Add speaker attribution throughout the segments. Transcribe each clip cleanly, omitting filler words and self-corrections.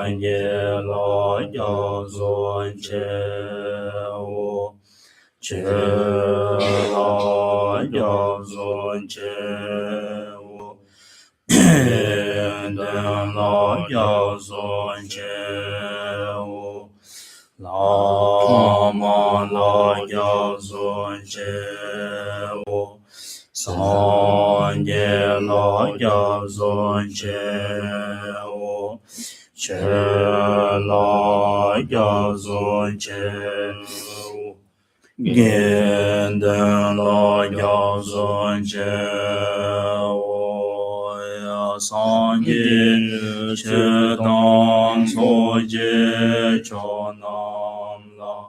Speaker 1: ye lo yo zon che wo che lo yo zon che wo den lo yo zon che wo la ma lo yo zon che wo san ye lo yo zon che wo che lo yo zon che wo gen den lo yo zon che wo ya san ye che dang so je cho nam la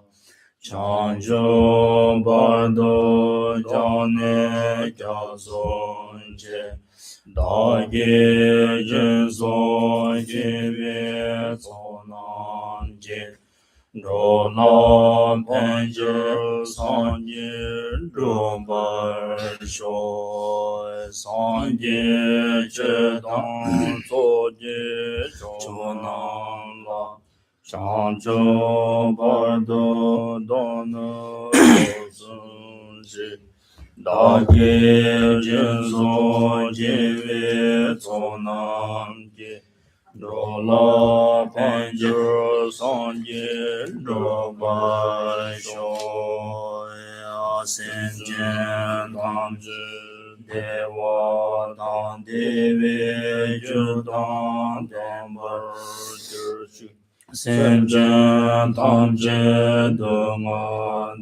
Speaker 1: chan jo ba do ja ne kya son che da ye je so je ve so nam je ro na pen je san ye ro ba sho san ye che dang so je cho nam la chan jo ba do do na sun je da ye je so je ve so nam je ro la pen je san ye ro ba sho ya sen jen tam je de wa dan de ve ju dan dan ba ju sen jen tam je de nga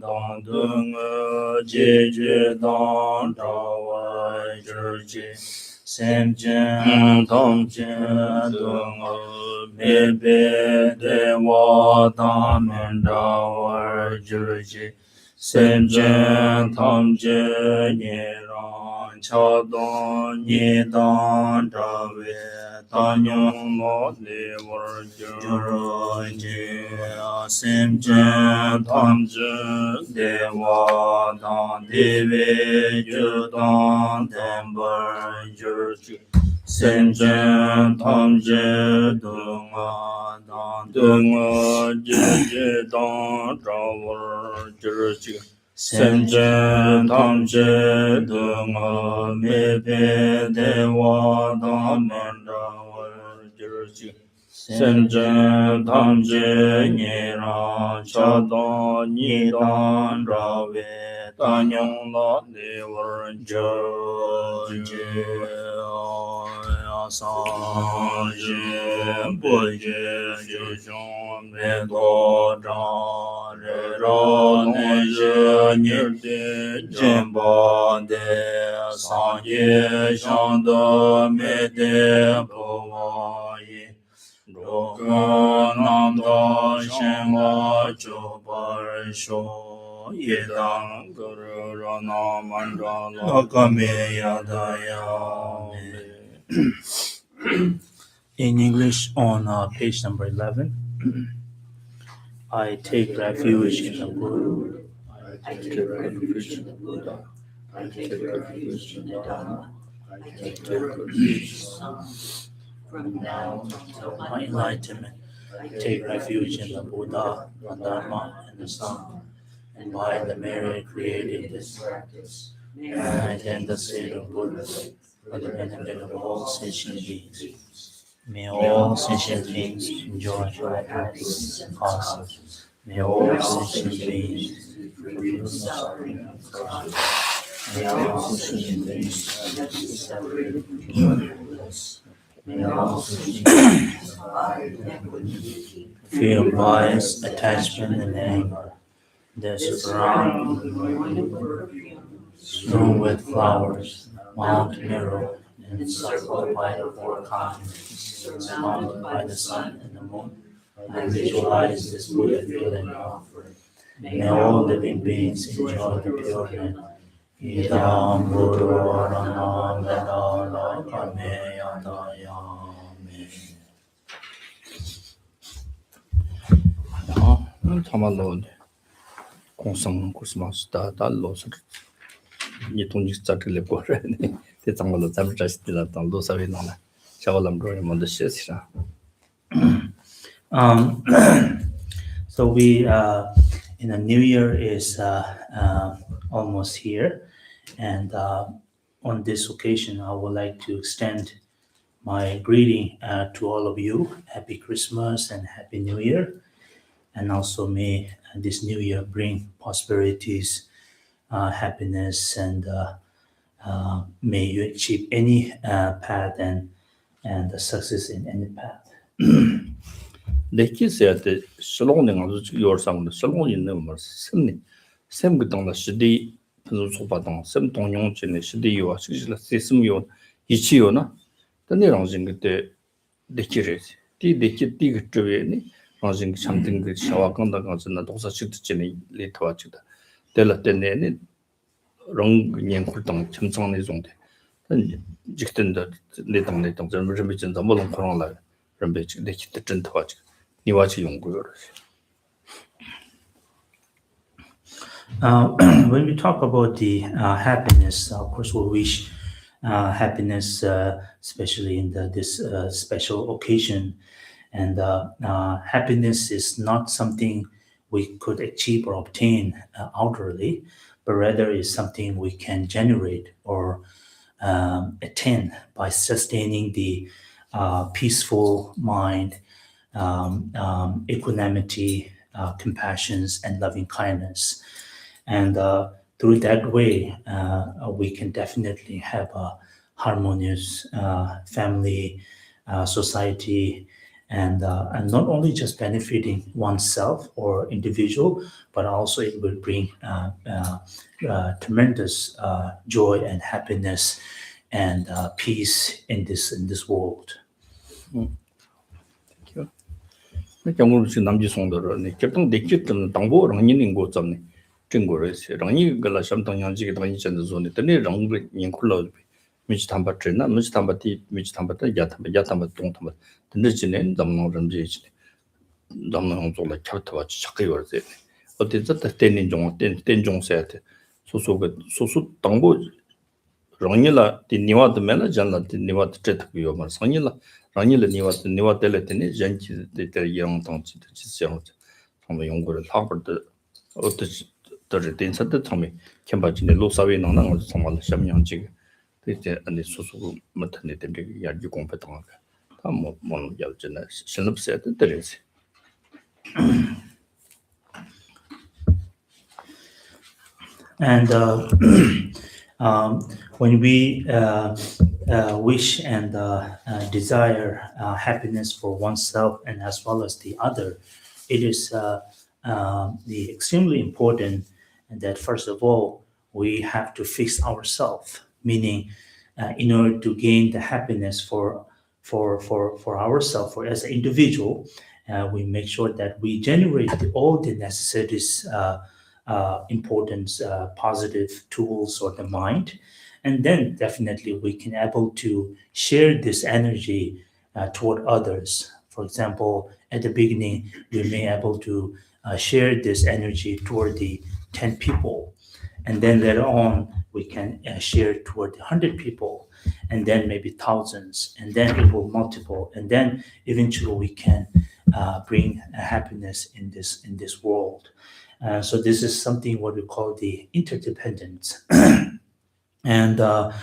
Speaker 1: dan de nga je je dan da wa ju je sen jen tam je de nga me be de wa dan men da wa ju je sen jen tam je ye ran cha don ye dan da ve dan yong mo le war ju ro je sen jen tam je de wa dan de ve ju dan den ba ju ji sen jen tam je de nga dan de nga je dan da war ju ji sen jen tam je de nga me be de wa dan men da war ju ji sen jen tam je nye ran cha dan ni dan ra ve dan yong la le war ju ji san je bo je ju shong me do zhang re ra ne je ni de jen ba de san ye shang de me de po wa ye ro ga nam da shen wa chu ba sho ye dang ge ra na man ra la ka me ya da ya me. In English, on page number 11, I take refuge in the Buddha.
Speaker 2: I take refuge in the Buddha. I take refuge in the Dharma. I take refuge in the Sangha. From now until my enlightenment, I take refuge in the Buddha, the Dharma, and the Sangha. And by the merit created in this practice, may I attain the state of Buddha for the benefit of all sentient beings.
Speaker 1: May all sentient beings enjoy high happiness and causes. May all sentient beings
Speaker 2: be free from suffering and causes. May all sentient beings be separated from joyful bliss. May all sentient beings abide in equanimity,
Speaker 1: free of bias, attachment, and anger. They surround strewn with flowers, Mount Meru, and encircled by the four continents, surrounded by the sun and the moon. I visualize this Buddha feeling offering. May all living beings enjoy the pure land. Idam Buddha Rana Vedala Kame Yadayame.
Speaker 3: 타말로 공성 코스마스다 달로스 이 동직 자들레 거라네 대장으로 잠을 자시들라 달로 사회나나 자올람 로에 먼저 시시라
Speaker 2: Um, so we, in the New Year is almost here, and on this occasion, I would like to extend my greeting to all of you. Happy Christmas and Happy New Year, and also may this New Year bring prosperities, happiness, and may you achieve any path and success in any path.
Speaker 3: Leki sayate shilong ni ngazu chik yor sang de shilong yin ne mar sem ni sem ge dang la shidi penzu sopa dang sem tong yong chi ne shidi yo shik shila se sem yo yi chi yo na da ne rang jing ge de leki re di leki di ge zhe ni rang jing cham ding ge shawa gang da gang zhen na dongsa chik de chi ne le tawa chik da de la de ne ni rong nian khul dang chim chang ne zong de jik den de le dang zhen ren be jin zang mo long khong la ren be chik leki de zhen tawa chik 니와치 연구를
Speaker 2: When we talk about the happiness, of course, we wish happiness, especially in this special occasion. And happiness is not something we could achieve or obtain outwardly, but rather is something we can generate or attain by sustaining the peaceful mind, equanimity, compassions, and loving kindness. And through that way, we can definitely have a harmonious family, society, and not only just benefiting oneself or individual, but also it will bring tremendous joy and happiness and peace in this world.
Speaker 3: 경우로 지금 남지 송도를 결정 내기 좀 당보 랑인 거 점네 증거를 랑이 걸라 삼당 양지게 당이 전도 존에 때네 랑을 인쿨로 미치 담바트나 미치 담바티 미치 담바다 야탐바 동탐바 근데지네 담노 점지지 담노 좀라 캬트와 착게 요르세 어디 저때 때는 된 종세한테 소소 당보 랑이라 디니와드 메나 잔라 디니와드 트트고 말 상이라 랑이라 니와 텔레테니 젠치 데테 영통치 지시형 정말 연구를 하버드 어떻게 더를 된사데 정말 캠바진의 로사웨 나나가 정말 샴양지 그때 안에 소소 못한데 되게 야지 공부했던 거 다뭐 야잖아 신업세도 들으세요.
Speaker 2: And when we wish and desire happiness for oneself and as well as the other, it is the extremely important that first of all we have to fix ourselves, meaning in order to gain the happiness for ourselves, for as an individual, we make sure that we generate all the necessities. Important positive tools or the mind, and then definitely we can able to share this energy toward others. For example, at the beginning we may able to share this energy toward the 10 people, and then later on we can share toward 100 people, and then maybe thousands, and then it will multiple, and then eventually we can bring happiness in this world. So this is something what we call the interdependence. And of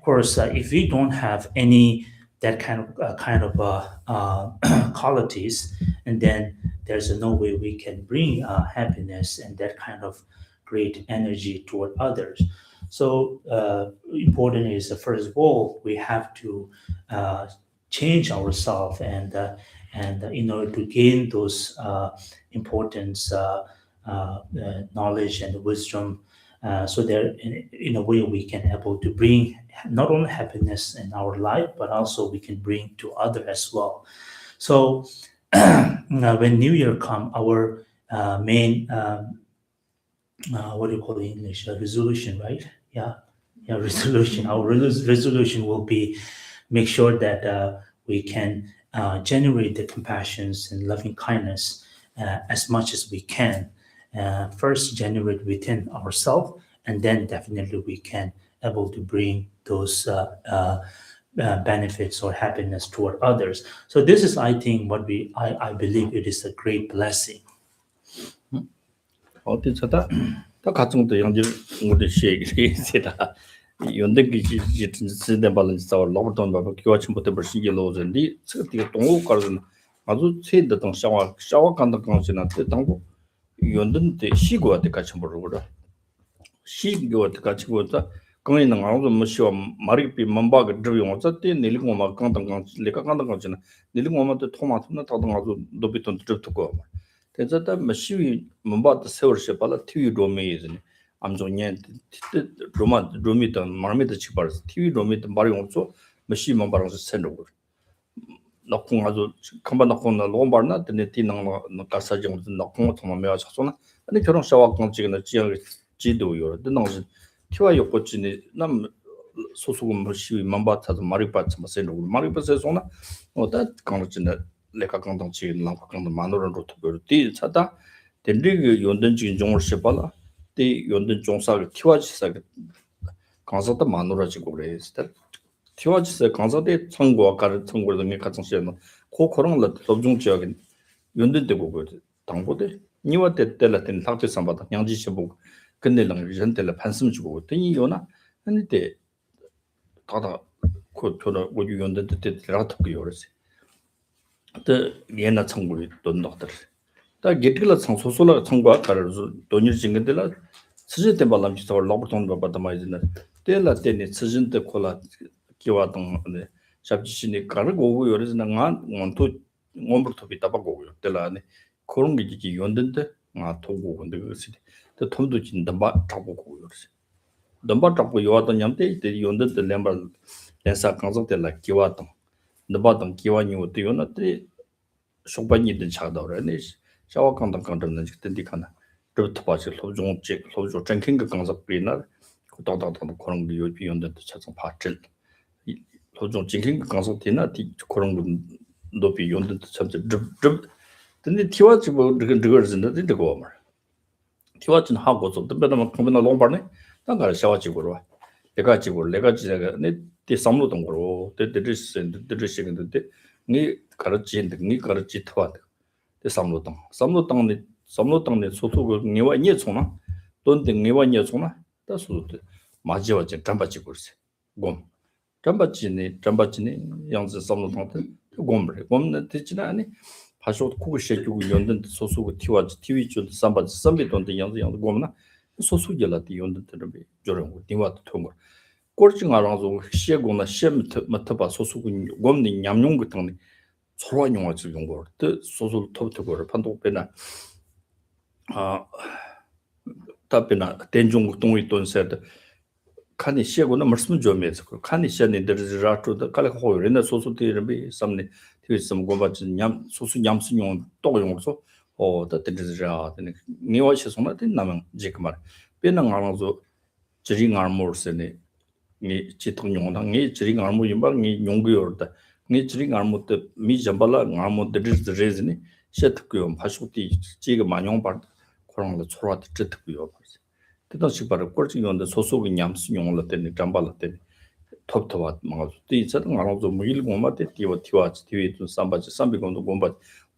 Speaker 2: course, if we don't have any that kind of qualities, and then there's no way we can bring happiness and that kind of great energy toward others. So important is first of all we have to change ourselves, and in order to gain those importance. Knowledge and wisdom, so that in a way we can able to bring not only happiness in our life, but also we can bring to others as well. So when New Year come, our main what do you call it in English? Resolution, right? Yeah, resolution. Our resolution will be make sure that we can generate the compassions and loving kindness as much as we can. First generate within ourselves, and then definitely we can able to bring those benefits or happiness toward others. So this is, I think, what I believe it is a great blessing.
Speaker 3: 어디 저다 다 같은 것도 양질 모두 시에다 연대기 지대 발렌스 저 로버톤 바바 교환 못해 볼 시기 로전디 저게 동호 가르는 아주 세다 샤와 간다 강지나 당고 연든데 시고한테 같이 모르고 시고한테 같이 보다 거기 있는 아무도 못 쉬어 마리비 만바가 드리용 어쨌든 내리고 막 간다 강지 내가 간다 강지나 내리고 막도 토마토나 다도 아주 높이던 드럽고 대자다 마시위 만바도 세월시 발라 TV 로메이즈니 암종년 로미던 마르미도 치바르 TV 로미도 마리용조 마시 만바랑서 센로고 nakung azu kamba nakung na lombar na tene ti nang na kasa jong nakung thoma me acha sona ani kyorong shawa kong chigna jiang ji do yo de nang tiwa yo ko chini nam sosu gum shi mamba ta mari pa chama se no mari pa se sona o ta kang china le ka kang dang chi lang ka kang ma no ron ro to ber ti cha da den ri yon den ji jong shi ba la ti yon den jong sa tiwa ji sa kang sa ta ma no ra ji go re sta 티와지스 강사대 청구와 가르 청구를 등에 같은 시에는 고코랑을 법중 지역인 연대되고 그 당보대 니와 때때라된 상태 상바다 양지시 보고 근데랑 전때라 판심 주고 등이 요나 근데 다다 그 저는 우리 연대때 때라도 그요르지 또 얘나 청구를 돈 넣었다 다 게틀라 청소소라 청구와 가르 돈이 진근데라 스제때 발람지서 로버톤 바바다 마이즈나 때라 때니 스진때 콜라 기와동 네 잡지신이 가르고 요래서는 원토 원부터 비다바 고요 때라네 그런 게 이게 연던데 아 도고 근데 그것이 또 톰도 진다 바 잡고 고요 넘바 잡고 요하던 냠때 이때 연던데 렘바 렌사 강성 때라 기와동 넘바동 기와니 어디 요나때 속반이든 차다라네 샤와 강당 강점는 그때 가나 그부터 봐서 소중 쟁킹 그 강석 비나 그다다다 그런 게 요비 연던데 차성 파질 소중 징킹 강소 되나 디 그런 거 높이 연도 참저 근데 티와지 뭐 그거는 되고 말 티와진 하고 좀 더면 그러면 롱바네 당가 샤와지고로 내가 지고 내가 지가 내디 삼로동 거로 데드리스인데 니 가르치인데 니 가르치 터와데 데 삼로동네 소소고 니와 니 총나 돈데 니와 니 총나 다 소소데 마지와제 담바지고 있어 곰 잠바치니 양지 삼로동데 곰네 되지나 아니 파쇼 쿠고 셰주고 연든 소소고 티와지 TV 줄 삼바지 삼비돈데 양지 곰나 소소gel라디 연든 들비 저런 디와도 통거 꼴증 알아서 시에고나 시엠 맞다바 소소고 곰니 냠용 같은 소로한 용어 지금 거 소소 톱톱을 판독배나 아 답변나 대중국 동의 돈세드 칸이 시에고는 말씀 좀 해서 칸이 시에는 들으라도 칼가 호요는 소소들이 삼네 뒤에서 고바지 냠 소소 냠스용 또 용어서 다 들으라 되네 니와 시송나 된다면 이제 그 말 배는 알아서 지링 알모르스네 니 지통용당 니 지링 알모 임방 니 용구요다 니 지링 알모때 미 잠발라 알모 들으즈레즈니 셰트고요 파쇼티 지가 만용 바 그런 거 초라한테 뜻고요 그다시 바로 꼴찌용인데 소속이 냠스 용을 때는 잠발라 때 톱톱아 뭔가 또 저런 알아서 뭐 일고마 때 티와 좀 삼바지 삼비gon도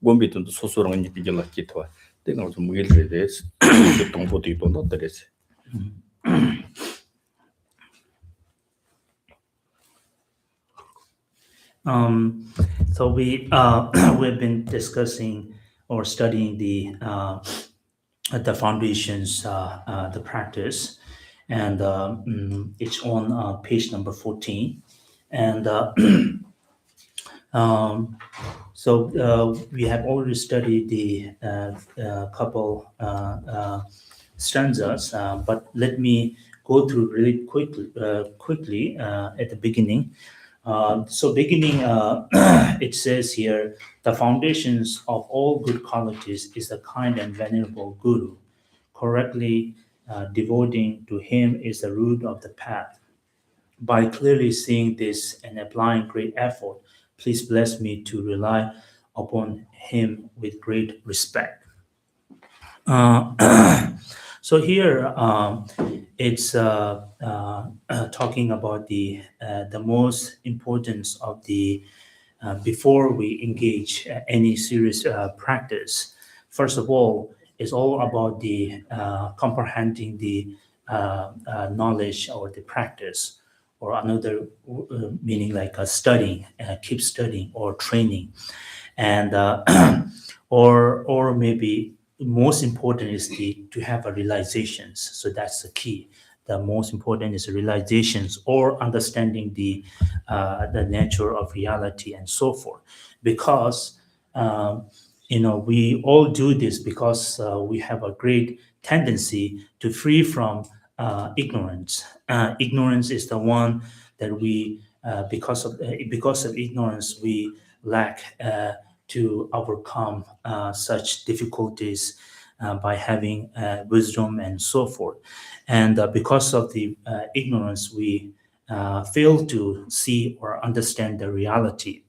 Speaker 3: 곰비도 소소랑 니기gel라 기토와 내가 좀 무일을 돼서 동포도 돈도 들었어
Speaker 2: So we've been discussing or studying the foundations, the practice, and it's on page number 14. And so we have already studied the couple stanzas, but let me go through really quickly at the beginning. So beginning, it says here, the foundations of all good qualities is the kind and venerable Guru. Correctly devoting to him is the root of the path. By clearly seeing this and applying great effort, please bless me to rely upon him with great respect. So here
Speaker 1: it's talking about the most importance of the before we engage any serious practice. First of all, it's all about the comprehending the knowledge or the practice, or another meaning like studying, keep studying or training, and or maybe most important is to have a realizations. So that's the key. The most important is realizations or understanding the nature of reality and so forth. Because we all do this because we have a great tendency to free from ignorance. Ignorance is the one that we because of ignorance we lack to overcome such difficulties by having wisdom and so forth. And because of the ignorance, we fail to see or understand the reality.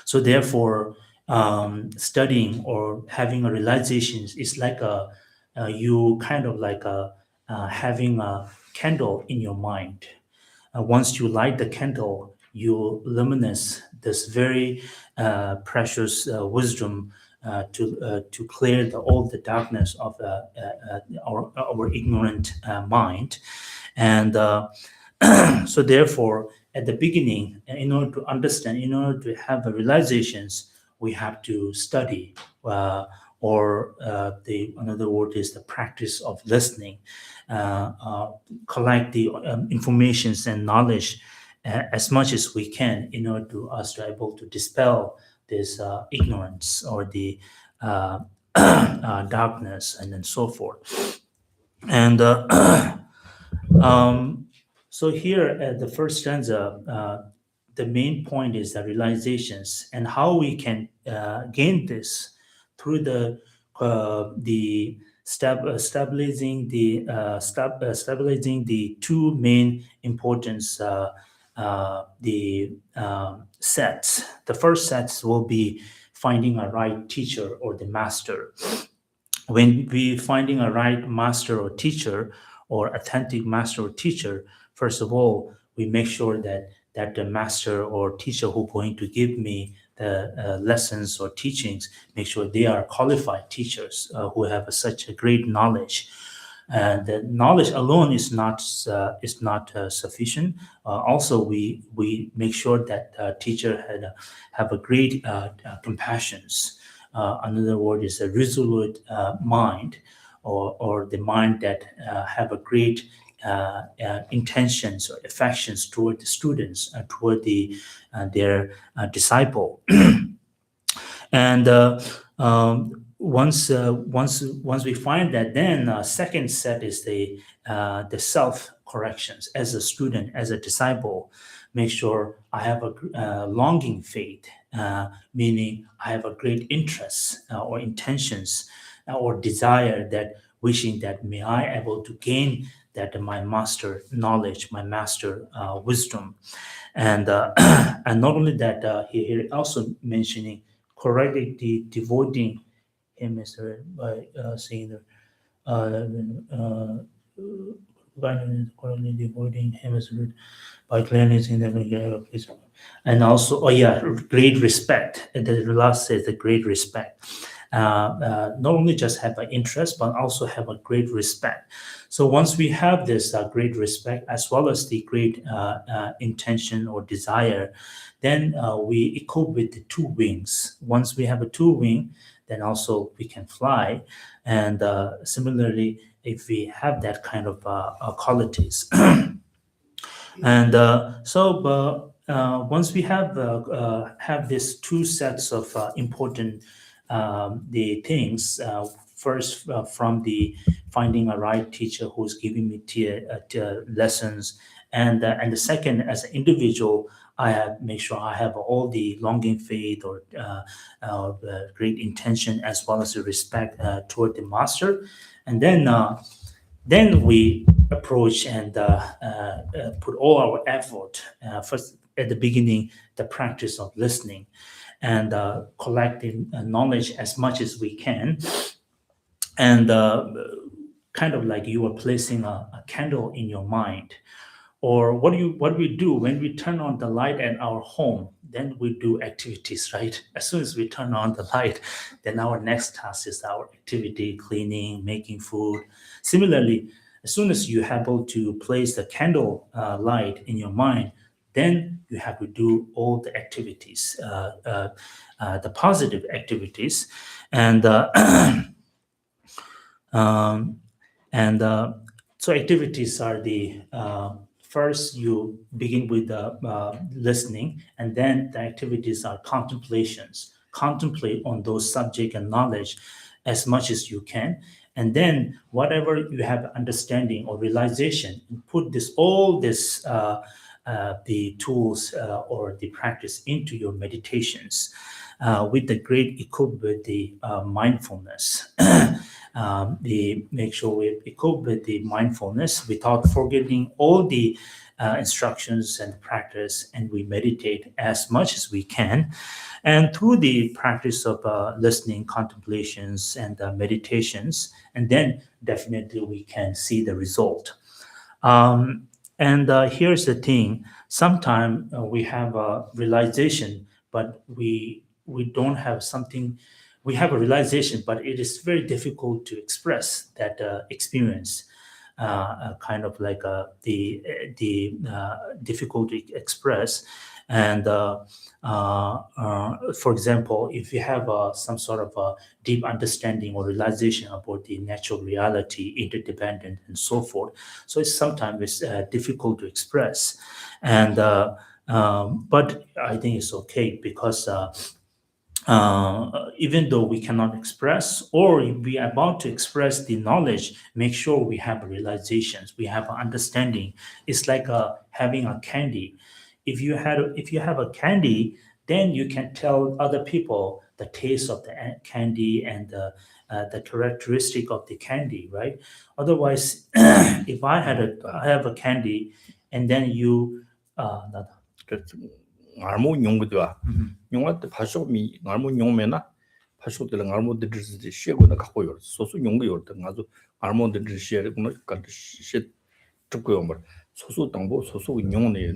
Speaker 1: So therefore, studying or having a realization is like you kind of like having a candle in your mind. Once you light the candle, you luminous this very precious wisdom to clear all the darkness of our ignorant mind, and so therefore, at the beginning, in order to understand, in order to have the realizations, we have to study, or the another word is the practice of listening, collect the informations and knowledge as much as we can in order to us to able to dispel this ignorance or the darkness and then so forth. And so here at the first stanza, the main point is the realizations and how we can gain this through the stabilizing the two main importance the sets. The first sets will be finding a right teacher or the master. When we finding a right master or teacher or authentic master or teacher, first of all, we make sure that the master or teacher who going to give me the lessons or teachings, make sure they are qualified teachers who have such a great knowledge. And the knowledge alone is not sufficient. Also, we make sure that teacher have a great compassions. Another word is a resolute mind, or the mind that have a great intentions or affections toward the students, toward their disciple. And once we find that, then second set is the self corrections. As a student, as a disciple, make sure I have a longing faith, meaning I have a great interest or intentions or desire that wishing that may I able to gain that my master knowledge, my master wisdom, and and not only that, here also mentioning correctly devoting him as by saying the correctly devoting him as by clearness in the place, and also great respect. The last says the great respect. Not only just have an interest, but also have a great respect. So once we have this great respect as well as the great intention or desire, then we equip with the two wings. Once we have a two wing, then also we can fly. And similarly, if we have that kind of qualities. And once we have these two sets of important the things, first from the finding a right teacher who's giving me lessons, and the second, as an individual, I have make sure I have all the longing faith or great intention as well as the respect toward the master, and then we approach and put all our effort first at the beginning, the practice of listening and collecting knowledge as much as we can, and kind of like you are placing a candle in your mind. Or what we do when we turn on the light at our home, then we do activities, right? As soon as we turn on the light, then our next task is our activity, cleaning, making food. Similarly, as soon as you are able to place the candle light in your mind, then you have to do all the activities, the positive activities. And um, and so activities are the first you begin with the listening, and then the activities are contemplations. Contemplate on those subject and knowledge as much as you can, and then whatever you have understanding or realization, put this all this the tools or the practice into your meditations with the great equipped with the mindfulness. The make sure we equip with the mindfulness without forgetting all the instructions and practice, and we meditate as much as we can. And through the practice of listening, contemplations, and meditations, and then definitely we can see the result. And here's the thing: sometimes we have a realization, but we don't have something. We have a realization, but it is very difficult to express that experience. Kind of like the difficult to express. And for example, if you have some sort of a deep understanding or realization about the natural reality, interdependent, and so forth, so it's sometimes difficult to express. And but I think it's okay, because even though we cannot express, or we are about to express the knowledge, make sure we have realizations, we have understanding. It's like having a candy. If you have a candy, then you can tell other people the taste of the candy and the characteristic of the candy, right? Otherwise, if I have a candy, and then you
Speaker 3: 알모 용거도와 용한테 파쇼미 알모 용매나 파쇼들 알모들 시에고나 갖고 요 소소 용거 요도 아주 알모들 시에고나 같이 시 듣고요 말 소소 당보 소소 용네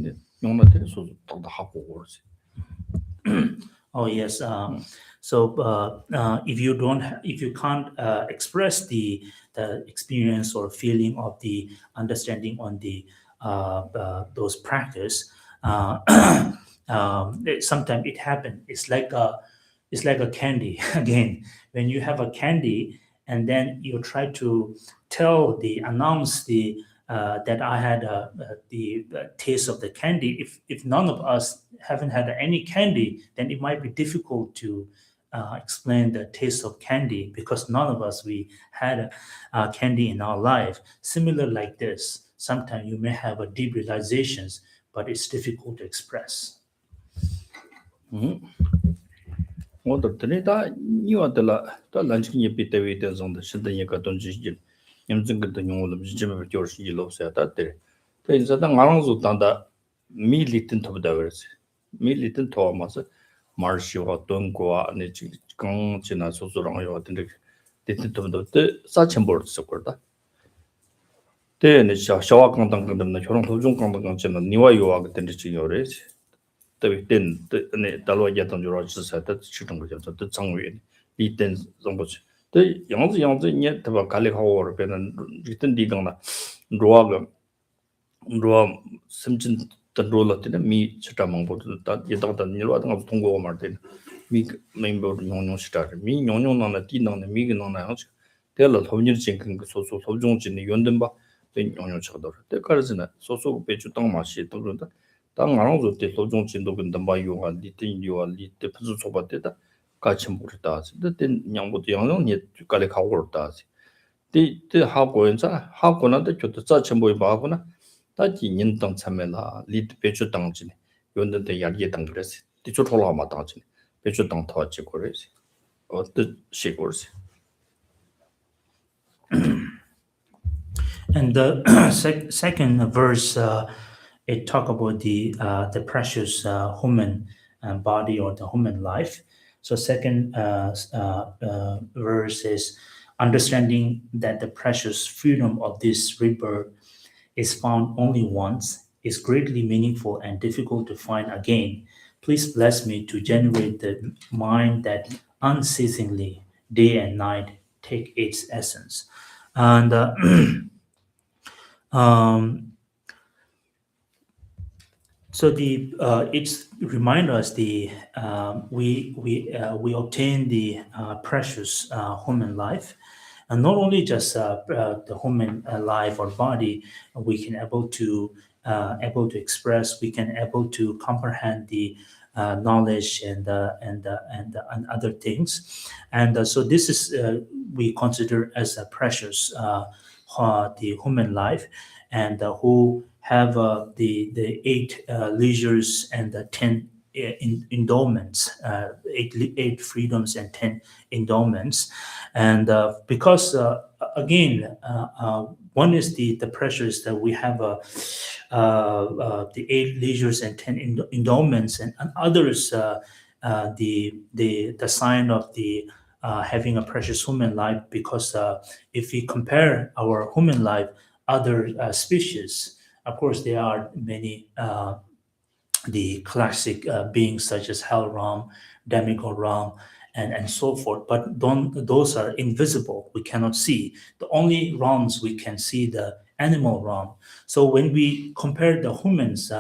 Speaker 3: 용나들 소소 딱 하고 그러지.
Speaker 1: Oh yes. So if you can't express the experience or feeling of the understanding on the those practice, sometimes it happens. It's like a candy again. When you have a candy, and then you try to announce the that I had the taste of the candy. If none of us haven't had any candy, then it might be difficult to explain the taste of candy, because none of us we had candy in our life. Similar like this, sometimes you may have a deep realizations, but it's difficult to express.
Speaker 3: 오늘들이 다 니와들라 또 란치기 비대위 대성의 신대니까 돈지기 염증들도 용어도 지점을 교르시 일로서다 때. 그래서 당 알아서 단다 밀리튼 토다 그랬어. 밀리튼 토마서 마르시와 돈고와 네 지금 지나 소소랑 요 같은 데 리튼 토도 사천벌었어 거다. 때는 샤와 강당 강담나 결혼 도중 강당 강전은 니와 요와 같은 데 지요래. 된 네, 달로야던 주로 지사다 치던 거죠. 또 정외 리든 정보지. 또 양지 니 더 갈리하고 배는 리든 디강나 로아가 심진 던롤한테 미 치다망보도 다 예다다 니로하던 거 통고가 말된 미 멤버 용용 시다 미 용용나나 디나나 미기나나 하지 대라 더니진 그 소소 소중진의 연든바 된 용용 쳐도 때까지는 소소 배주 땅 맛이 또 그런다 당 알아서 때 소중 진도 근데 마요가 리tin 요아 리트 푸즈 소바데다 같이 모르다. 근데 양보도 양용이 깔에 가고 그러다. 때 하고 인자 하고나도 저도 자체 뭐 봐거나 다 진인당 참매나 리트 배주 당진 요는데 야리에 당 그랬어. 뒤쪽 돌아마 당진 배주 당 터지 그랬어. 어떤 식으로지.
Speaker 1: And the second verse, it talk about the precious human body or the human life. So second verse is Understanding that the precious freedom of this rebirth is found only once is greatly meaningful and difficult to find again. Please bless me to generate the mind that unceasingly, day and night, take its essence. And um, so the it's remind us the we obtain the precious human life, and not only just the human life or body, we can able to express, we can able to comprehend the knowledge and other things, and so this is we consider as a precious the human life, and who have the eight leisures and the 10 endowments, eight freedoms and 10 endowments. And because, again, one is the pressures that we have the eight leisures and 10 endowments, and others, the sign of the having a precious human life, because if we compare our human life other species, of course there are many the classic beings such as hell realm, demigod realm, and so forth, but those are invisible, we cannot see. The only realms we can see, the animal realm. So when we compare the humans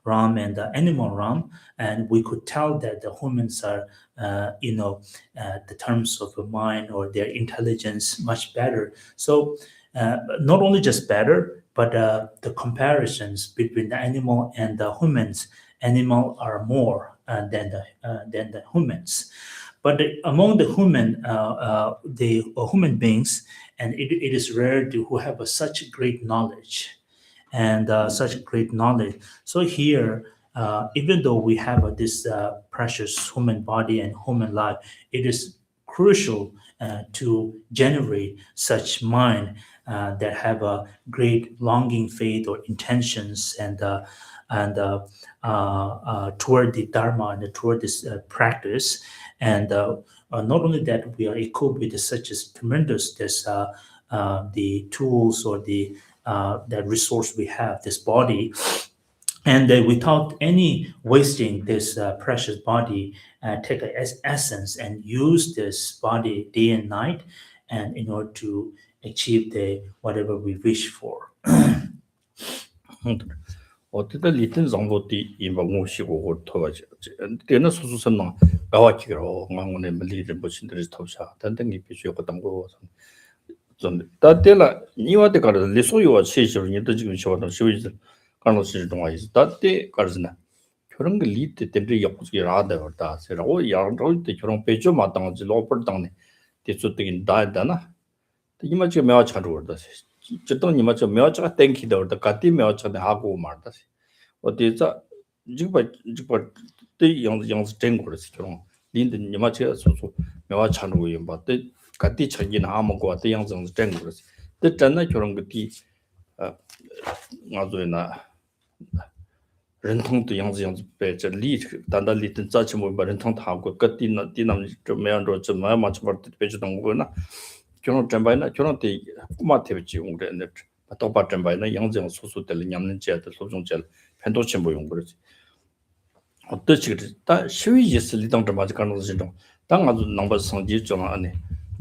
Speaker 1: realm and the animal realm, and we could tell that the humans are the terms of the mind or their intelligence much better. So not only just better, but the comparisons between the animal and the humans, animal are more than the humans. But among the human beings, and it is rare to who have such great knowledge, and such great knowledge. So here, even though we have this precious human body and human life, it is crucial to generate such mind that have a great longing, faith, or intentions, and toward the dharma and toward this practice. And not only that, we are equipped with such as tremendous the tools or the resource we have, this body, and without any wasting this precious body, take as essence and use this body day and night, and in order to achieve the whatever we wish for.
Speaker 3: 어디다 리튼 정보디 인방무시고 토바지 되는 수수선나 가와키로 강원에 밀리를 보신들이 토샤 단단히 비주고 당고 좀 다때라 니와데 가르 리소요와 시시로 니도 지금 시와도 시위들 간로시 동화 있어 다때 가르즈나 그런 게 리트 때문에 역부지 라다 버다 세라고 야로 때 그런 배죠 마땅하지 로벌 당네 대수적인 다다나 이마치 매와 차로 버다 저도 이마치 매와가 땡기다 버다 같이 매와차데 하고 말다 어디서 지금 때 영스 된 거라서 그런 린드 이마치 소소 매와 차로 요 봤대 같이 차긴 하면고 왔다 양성 된 거라서 뜻잖아 그런 것이 아주나 ren통 양지 배저 리 단단리 자치 뭐 ren통 타고 끝이나 디남 좀 매한로 좀 맞춰 버 배주던 거나 저는 전반에 저는 때 꼬마 대비지 용되는 또 전반에 양정 소소들 냠는 제들 소중절 편도치 뭐 용 그러지 어떻게 다 시위지스 리당 좀 맞아 가는 거죠 당 아주 넘버 성지 좀 안에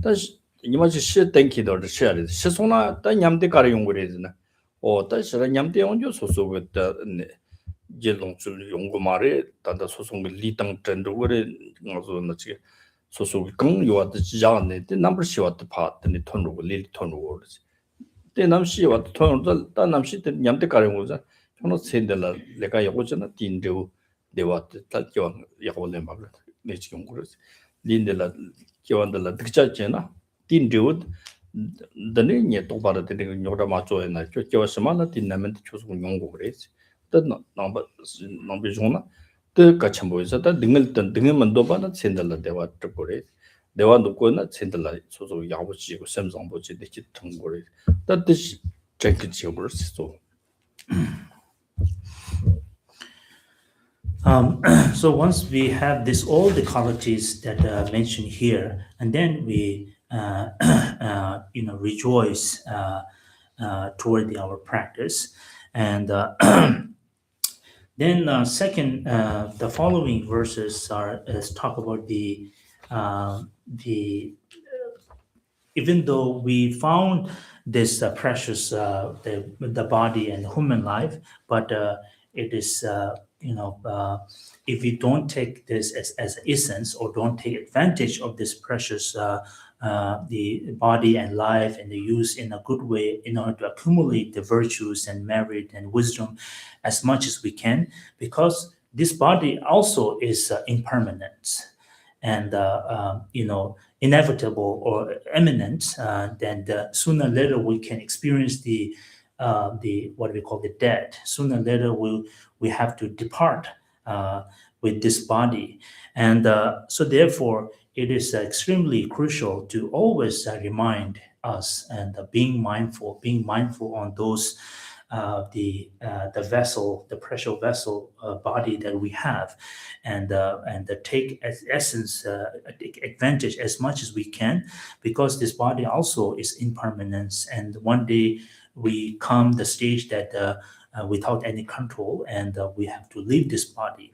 Speaker 3: 다시 이마치 시 땡키도 셔야 시송나 다 냠대 가려 용 그래지나 다시라 냠대 온조 소소겠다 제롱줄 용고 말에 단다 소송 리당 전도 그래 가서 나지 소소 강 요한테 지장네 때 넘버 시와트 파트니 톤로 리 톤로 그러지 때 남시 와트 톤로 다 남시 때 냠대 가려 거자 저는 센들라 내가 요거잖아 딘데오 대와트 탈교 야고는 막 내 지금 그러지 린들라 교환들라 득자잖아 딘데오 dane to bara de nyora ma cho na cho sama na tin namen cho su nyong go re ta nang be jona te ka chambo isa ta dingel tan dingel man do ba na sendal la dewa to go re dewa do ko na sendal la so so ya bo ji go sem zong bo ji de chi thang go re ta de check chi go so
Speaker 1: So once we have this all the qualities that mentioned here, and then we rejoice toward our practice. And then second, the following verses talk about the even though we found this precious the body and human life, but it is if we don't take this as essence or don't take advantage of this precious the body and life and the use in a good way in order to accumulate the virtues and merit and wisdom as much as we can, because this body also is impermanent and inevitable or imminent, then sooner or later we can experience the what we call the death. Sooner or later we have to depart with this body, and so therefore it is extremely crucial to always remind us and being mindful on those the vessel, the precious vessel body that we have, and take as essence take advantage as much as we can, because this body also is impermanence, and one day we come the stage that without any control, and we have to leave this body.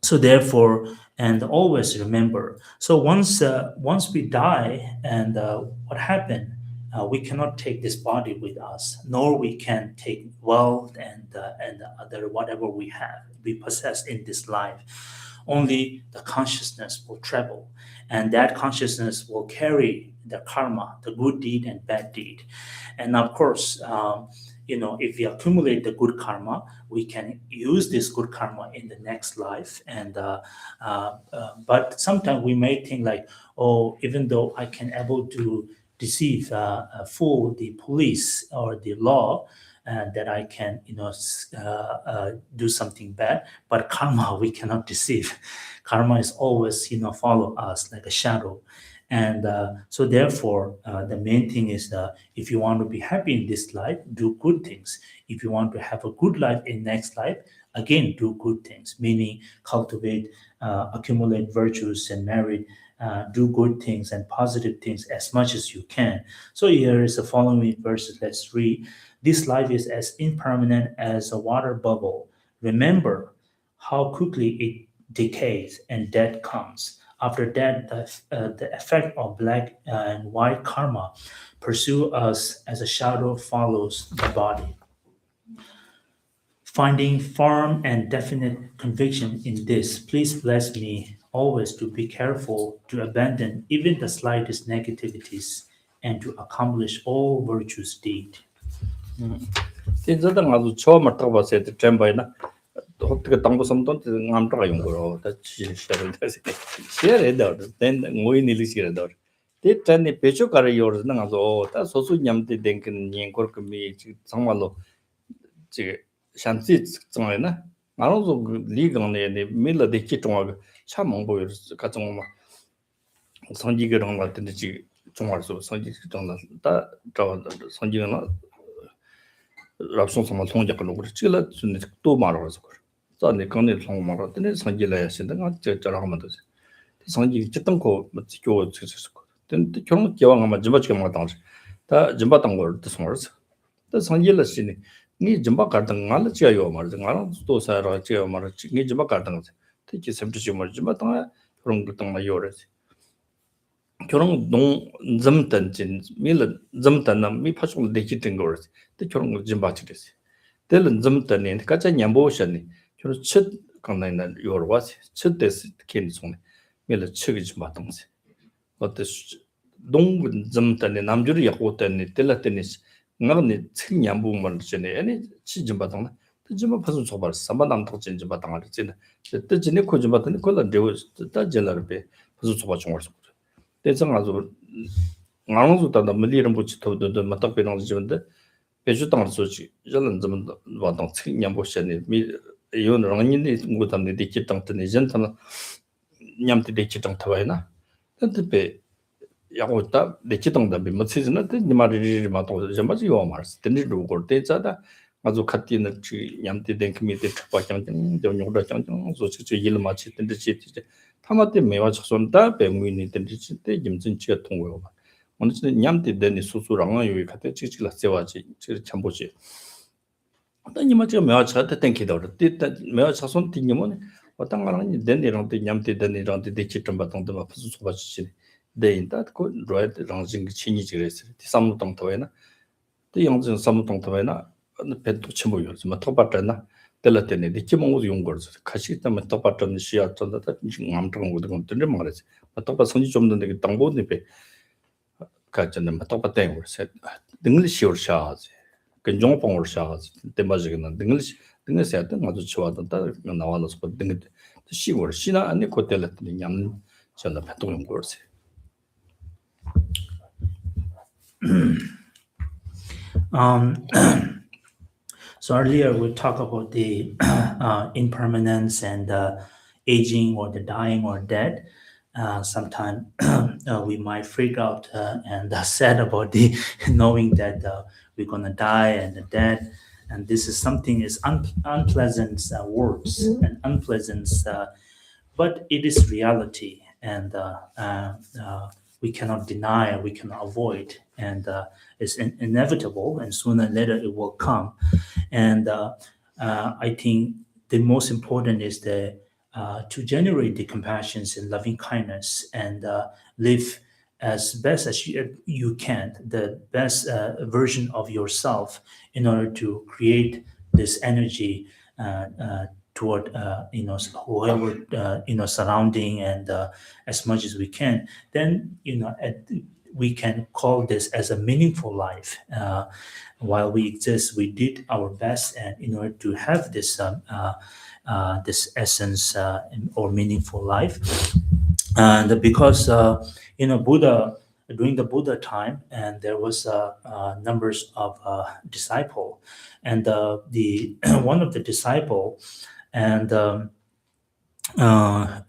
Speaker 1: So therefore, and always remember. So once we die, and what happened? We cannot take this body with us, nor we can take wealth and other whatever we possess in this life. Only the consciousness will travel, and that consciousness will carry the karma, the good deed and bad deed. And of course, if we accumulate the good karma, we can use this good karma in the next life. And but sometimes we may think like, oh, even though I can able to deceive, fool the police or the law, that I can, do something bad. But karma, we cannot deceive. Karma is always, follow us like a shadow. And so therefore, the main thing is if you want to be happy in this life, do good things. If you want to have a good life in next life, again, do good things, meaning cultivate, accumulate virtues and merit, do good things and positive things as much as you can. So here is the following verses. Let's read. This life is as impermanent as a water bubble. Remember how quickly it decays and death comes. After that, the effect of black and white karma pursue us as a shadow follows the body. Finding firm and definite conviction in this, please bless me always to be careful to abandon even the slightest negativities and to accomplish all virtuous deed.
Speaker 3: 진짜다 아주 처음 맡아 봤을 때 잼바이나 어떻게 당고 섬돈 남자가 용 거로 다 지시를 해서 시에다 된 모인 일이시라도 대단히 배초가를 요르는 아주 다 소수 냠데 된근 년거그 미 정말로 지 샨지 정말나 나로도 리강네 밀라데 기통하고 참 보여 가정 막 선지 그런 거 같은데 지 정말서 선지 정말 다 선지는 랍송 정말 통역을 그래 지금 또 말하면서 그래 자네 강내 송 말하더니 선지라야 신다가 저처럼 하면 되지 선지 찍던 거 교 찍었을 거 근데 결혼 기왕 아마 좀밖에 못 당지 다 좀밖에 걸 뜻으로서 또 선지라 신이 니 좀밖에 안 갈 지요 말이야 나는 또 살아 지요 말이야 니 좀밖에 안 당지 특히 샘트지 말지 마 당아 그런 거 당나 요래지 결혼 농 점단진 밀 점단나 미 파송 되기든 거지. 또 결혼 좀 받치겠어. 될은 점단에 가자 냠보셔니. 결혼 첫 강나이나 요르와지. 첫 데스 켄송네. 밀 척이 좀 받던지. 어때 농 점단에 남주를 약고다니 될라더니 나는 책 냠보만 전에 아니 치좀 받던나. 좀 파송 줘봐. 삼바 남도 좀 받던가 진짜. 또 진에 코좀 받더니 콜라 되고 다 jellarbe. 파송 줘봐 좀 왔어. 대상 아주 나눠서다 밀리는 부치도도 맞다 배는 지는데 배주 땅을 소지 저는 좀 와당 책임 보셔니 미 이거는 언니네 고담네 디키 땅트네 전타는 냠트 디키 땅 타와이나 근데 배 야고다 디키 땅다 비 맞지는 니 말이 맞도 좀 맞이 요 말스 근데 누구 때자다 아주 같이는 지 냠트 댕크미데 특파장 좀 요다 장장 소치 일 맞지 근데 지 타마테 매와 적선다 배무인이 된지 때 김진치가 통고요. 오늘 냠때 되니 수수랑아 요이 같아 찍찍라 세와지 저 참보지 어떤 이마 지금 매화 차때 땡기다 그랬다 매화 차선 띵이면 어떤 거는 된이랑 냠때 된이랑 대치 좀 받던데 막 무슨 소바지 데인다 그 로이드 랑징 친이 지레스 삼무동 더에나 또 영진 삼무동 더에나 배도 침모요 좀 토바잖아 tellatene de kimong yung gorz kashi ta ma topa ton shia ton da ngam tong wo de de ma res ma topa sonji 좀 de tang bo ne pe ka chen ma topa teng wo se dingli shior sha ji gen jong pong wo sha ji de ma ji na dingli se ta ma zu chwa da na wa lo so ding de shi wo shi na ani ko tellatene nyam chen da pa tong yung gorz
Speaker 2: So earlier we talked about the impermanence and aging or the dying or dead. Sometimes we might freak out and sad about the knowing that we're gonna die and the dead, and this is something is unpleasant words and unpleasant, but it is reality, and we cannot deny, we cannot avoid, and it's inevitable, and sooner or later it will come. And I think the most important is to generate the compassions and loving kindness and live as best as you can, the best version of yourself in order to create this energy toward whoever surrounding, and as much as we can, then we can call this as a meaningful life. While we exist, we did our best, and in order to have this this essence or meaningful life. And because Buddha, during the Buddha time, and there was numbers of disciple, and the one of the disciple, and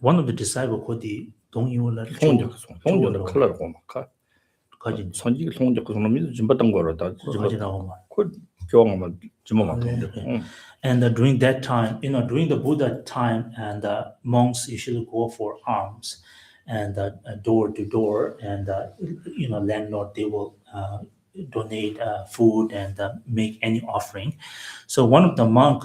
Speaker 2: one of the disciple called the 동이올라
Speaker 3: 송조 컬러고 막 가진 선지 송조 그 놈이 좀 봤던 거라다 그 교황만 좀 맞던데
Speaker 2: and during that time, during the Buddha time, and monks usually go for alms, and door to door, and landlord, they will donate food and make any offering. So one of the monk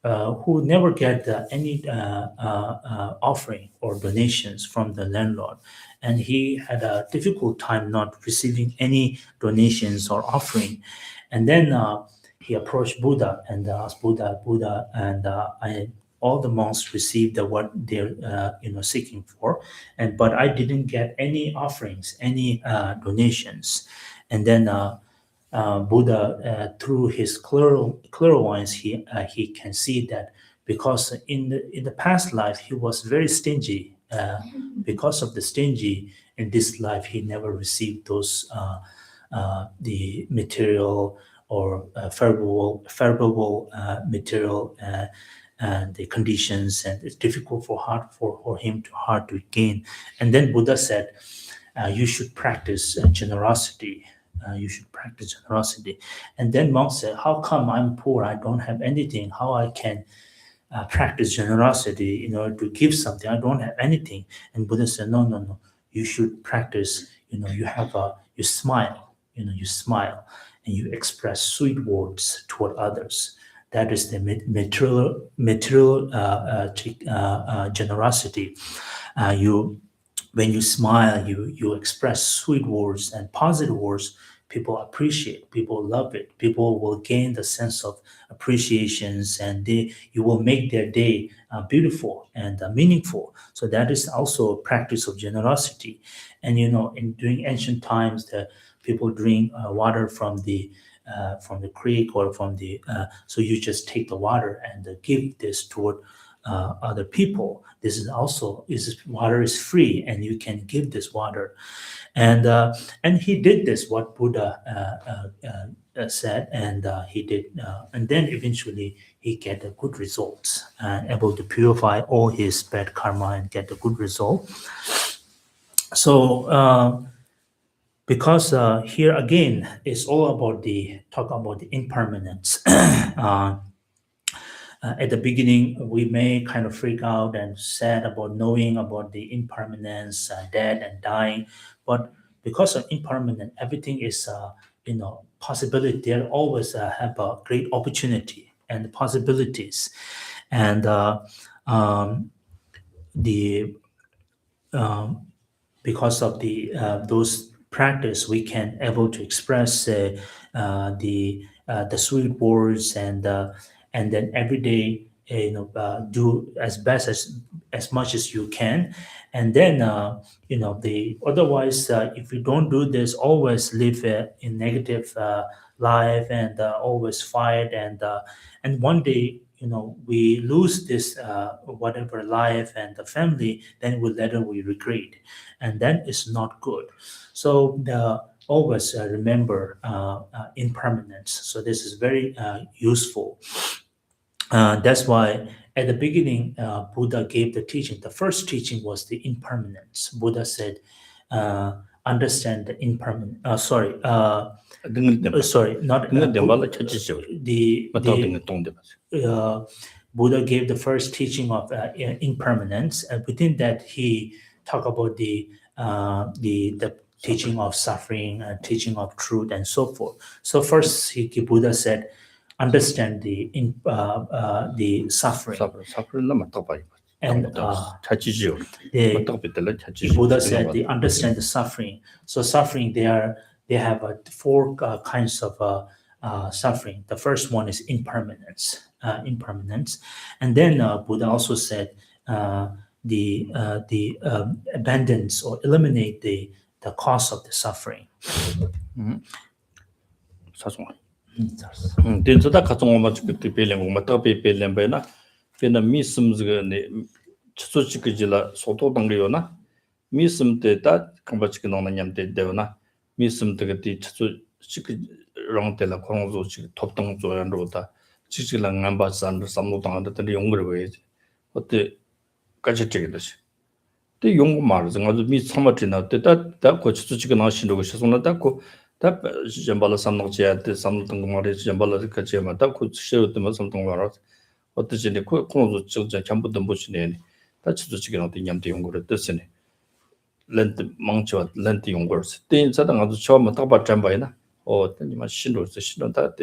Speaker 2: who never get any offering or donations from the landlord, and he had a difficult time not receiving any donations or offering, and then he approached Buddha and asked Buddha, and all the monks received what they're seeking for, but I didn't get any offerings, any donations. And then Buddha, through his clairvoyance, he can see that because in the past life he was very stingy. Because of the stingy in this life, he never received those the material or favorable material and the conditions, and it's difficult for him to gain. And then Buddha said, you should practice generosity. You should practice generosity. And then monk said, how come I'm poor? I don't have anything. How I can practice generosity in order to give something? I don't have anything. And Buddha said, no. You should practice. You smile. You smile and you express sweet words toward others. That is the material generosity. When you smile, you express sweet words and positive words. People appreciate, people love it. People will gain the sense of appreciations, and you will make their day beautiful and meaningful. So that is also a practice of generosity. And during ancient times, the people drink water from the creek or from the so you just take the water and give this toward other people. This is also water is free, and you can give this water. And he did this what Buddha said, and he did, and then eventually he get the good results, able to purify all his bad karma and get the good result. So because here again it's all about talk about the impermanence. At the beginning, we may kind of freak out and sad about knowing about the impermanence, death and dying. But because of impermanent, everything is possibility. There always have a great opportunity and possibilities, and the because of those practice, we can able to express the sweet words, and then every day do as best as much as you can, and then the otherwise if you don't do this, always live in negative life, and always fight, and one day we lose this whatever life and the family, then later we regret, and then it's not good. So always remember impermanence. So this is very useful. That's why at the beginning, Buddha gave the teaching. The first teaching was the impermanence. Buddha said, understand the impermanent. Sorry, not Buddha gave the first teaching of impermanence, and within that he talked about the teaching of suffering, teaching of truth, and so forth. So first, Buddha said, understand the suffering. And Buddha said they understand the suffering. So suffering, they have four kinds of suffering. The first one is impermanence, and then Buddha also said the abandons or eliminate the cause of the suffering.
Speaker 3: 된서다 가정 맞을 때 배len 맞다 배len 배나 배나 미스음즈가네 추소치기질라 소도당리요나 미스음때다 강바치기 나냐냠때 되나 미스음때가 추소치기랑때라 광조치 톱동조연로다 지지랑 안바산 삼노당한테 용거를 어때 같이 되겠듯이 또 용거 말은 아주 미스마트나 때다 고추치기 나신다고 시선하다 다 점발라 삼노지야데 삼동공아리 점발라 같이마다 고치셔도 삼동공아라 어떠지네 공조 적자 전부도 보시네 다 추주지긴 어디 냠대 용거를 뜻이네 렌트 망쳐 렌트 용거를 때 사당 아주 처음 딱바 잠바이나 어떠니만 신로서 신론다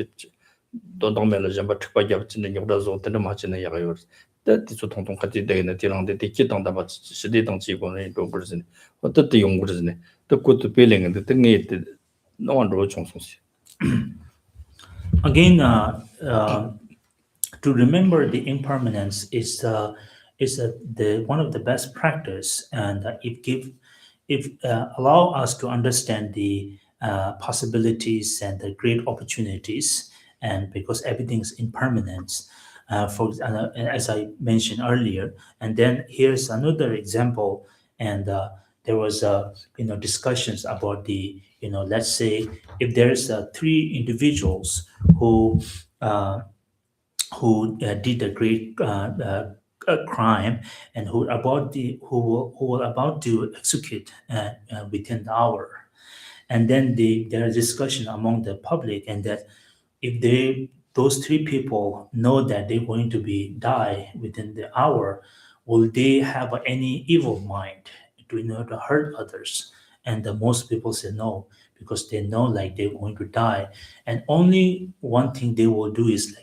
Speaker 3: 돈동멜 잠바 특바기 없는 용도서 되는 맞지네 야가요 때 통통 같이 되는 뒤랑데 뒤기당다 맞지 시대 당지고는 또 그러시네 어떻게 용거르네 또 그것도 빌링인데 등에 no one wrote
Speaker 2: again. To remember the impermanence is the one of the best practice, and it allow us to understand the possibilities and the great opportunities, and because everything's impermanence. As I mentioned earlier, and then here's another example, and there was discussions about the let's say if there's three individuals who did a great crime, and who were about to execute within the hour, and then there is discussion among the public, and that if those three people know that they're going to die within the hour, will they have any evil mind to hurt others? And most people say no, because they know like they're going to die, and only one thing they will do is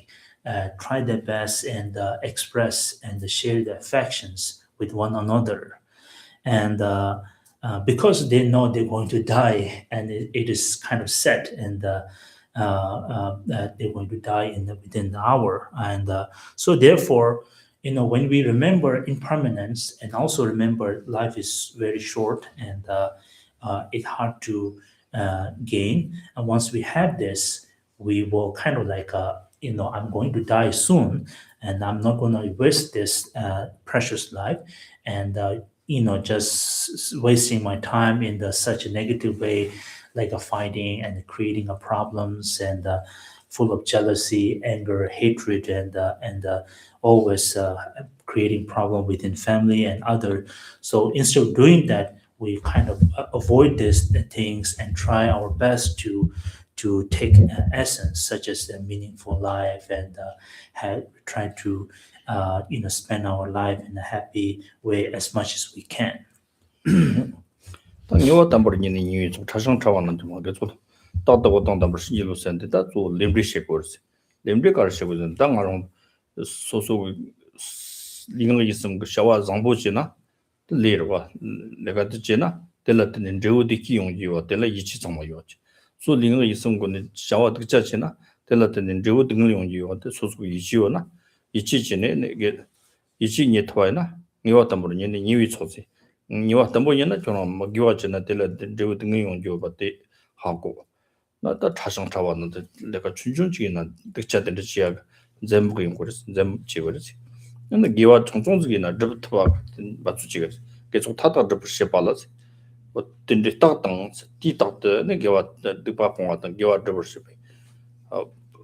Speaker 2: try their best and express and share their affections with one another, and because they know they're going to die, and it is kind of set, and that they're going to die within the hour, and so therefore, when we remember impermanence, and also remember life is very short, and it's hard to gain, and once we have this, we will kind of I'm going to die soon, and I'm not going to waste this precious life, and just wasting my time in such a negative way, like a fighting and creating problems, and full of jealousy, anger, hatred, and always creating problem within family and other. So instead of doing that, we kind of avoid these things and try our best to take essence, such as a meaningful life, and try to spend our life in a happy way as much as we can.
Speaker 3: 당 요와 담버니니 니위 좀 차상 차와는 좀 하게 좀 따다고 당담을 시기로 센데다 또 렘브리시 거스 렘브리 가르시고 당하롱 소소 리가 있으면 그 샤와 장보지나 레르와 내가 듣지나 텔라트는 저우디 기용지와 텔라 이치 정말요지 소 리가 있으면 그 샤와 듣자지나 텔라트는 저우 등용지와 소소 이치오나 이치지네 내게 이치 니트와이나 니와 담버니 니위 초지 니와 담보니는 좀 먹기와지나 텔라 저우 등용지와 바데 하고 나다 차상 차왔는데 내가 춘춘지기나 듣자들 지야 전부 연구를 전부 지거지 근데 기와 총총지기나 접트바 맞추지가 계속 타다 접시 발라지 뭐 딘디 딱당 뒤딱的那个我的把光的给我这不是呗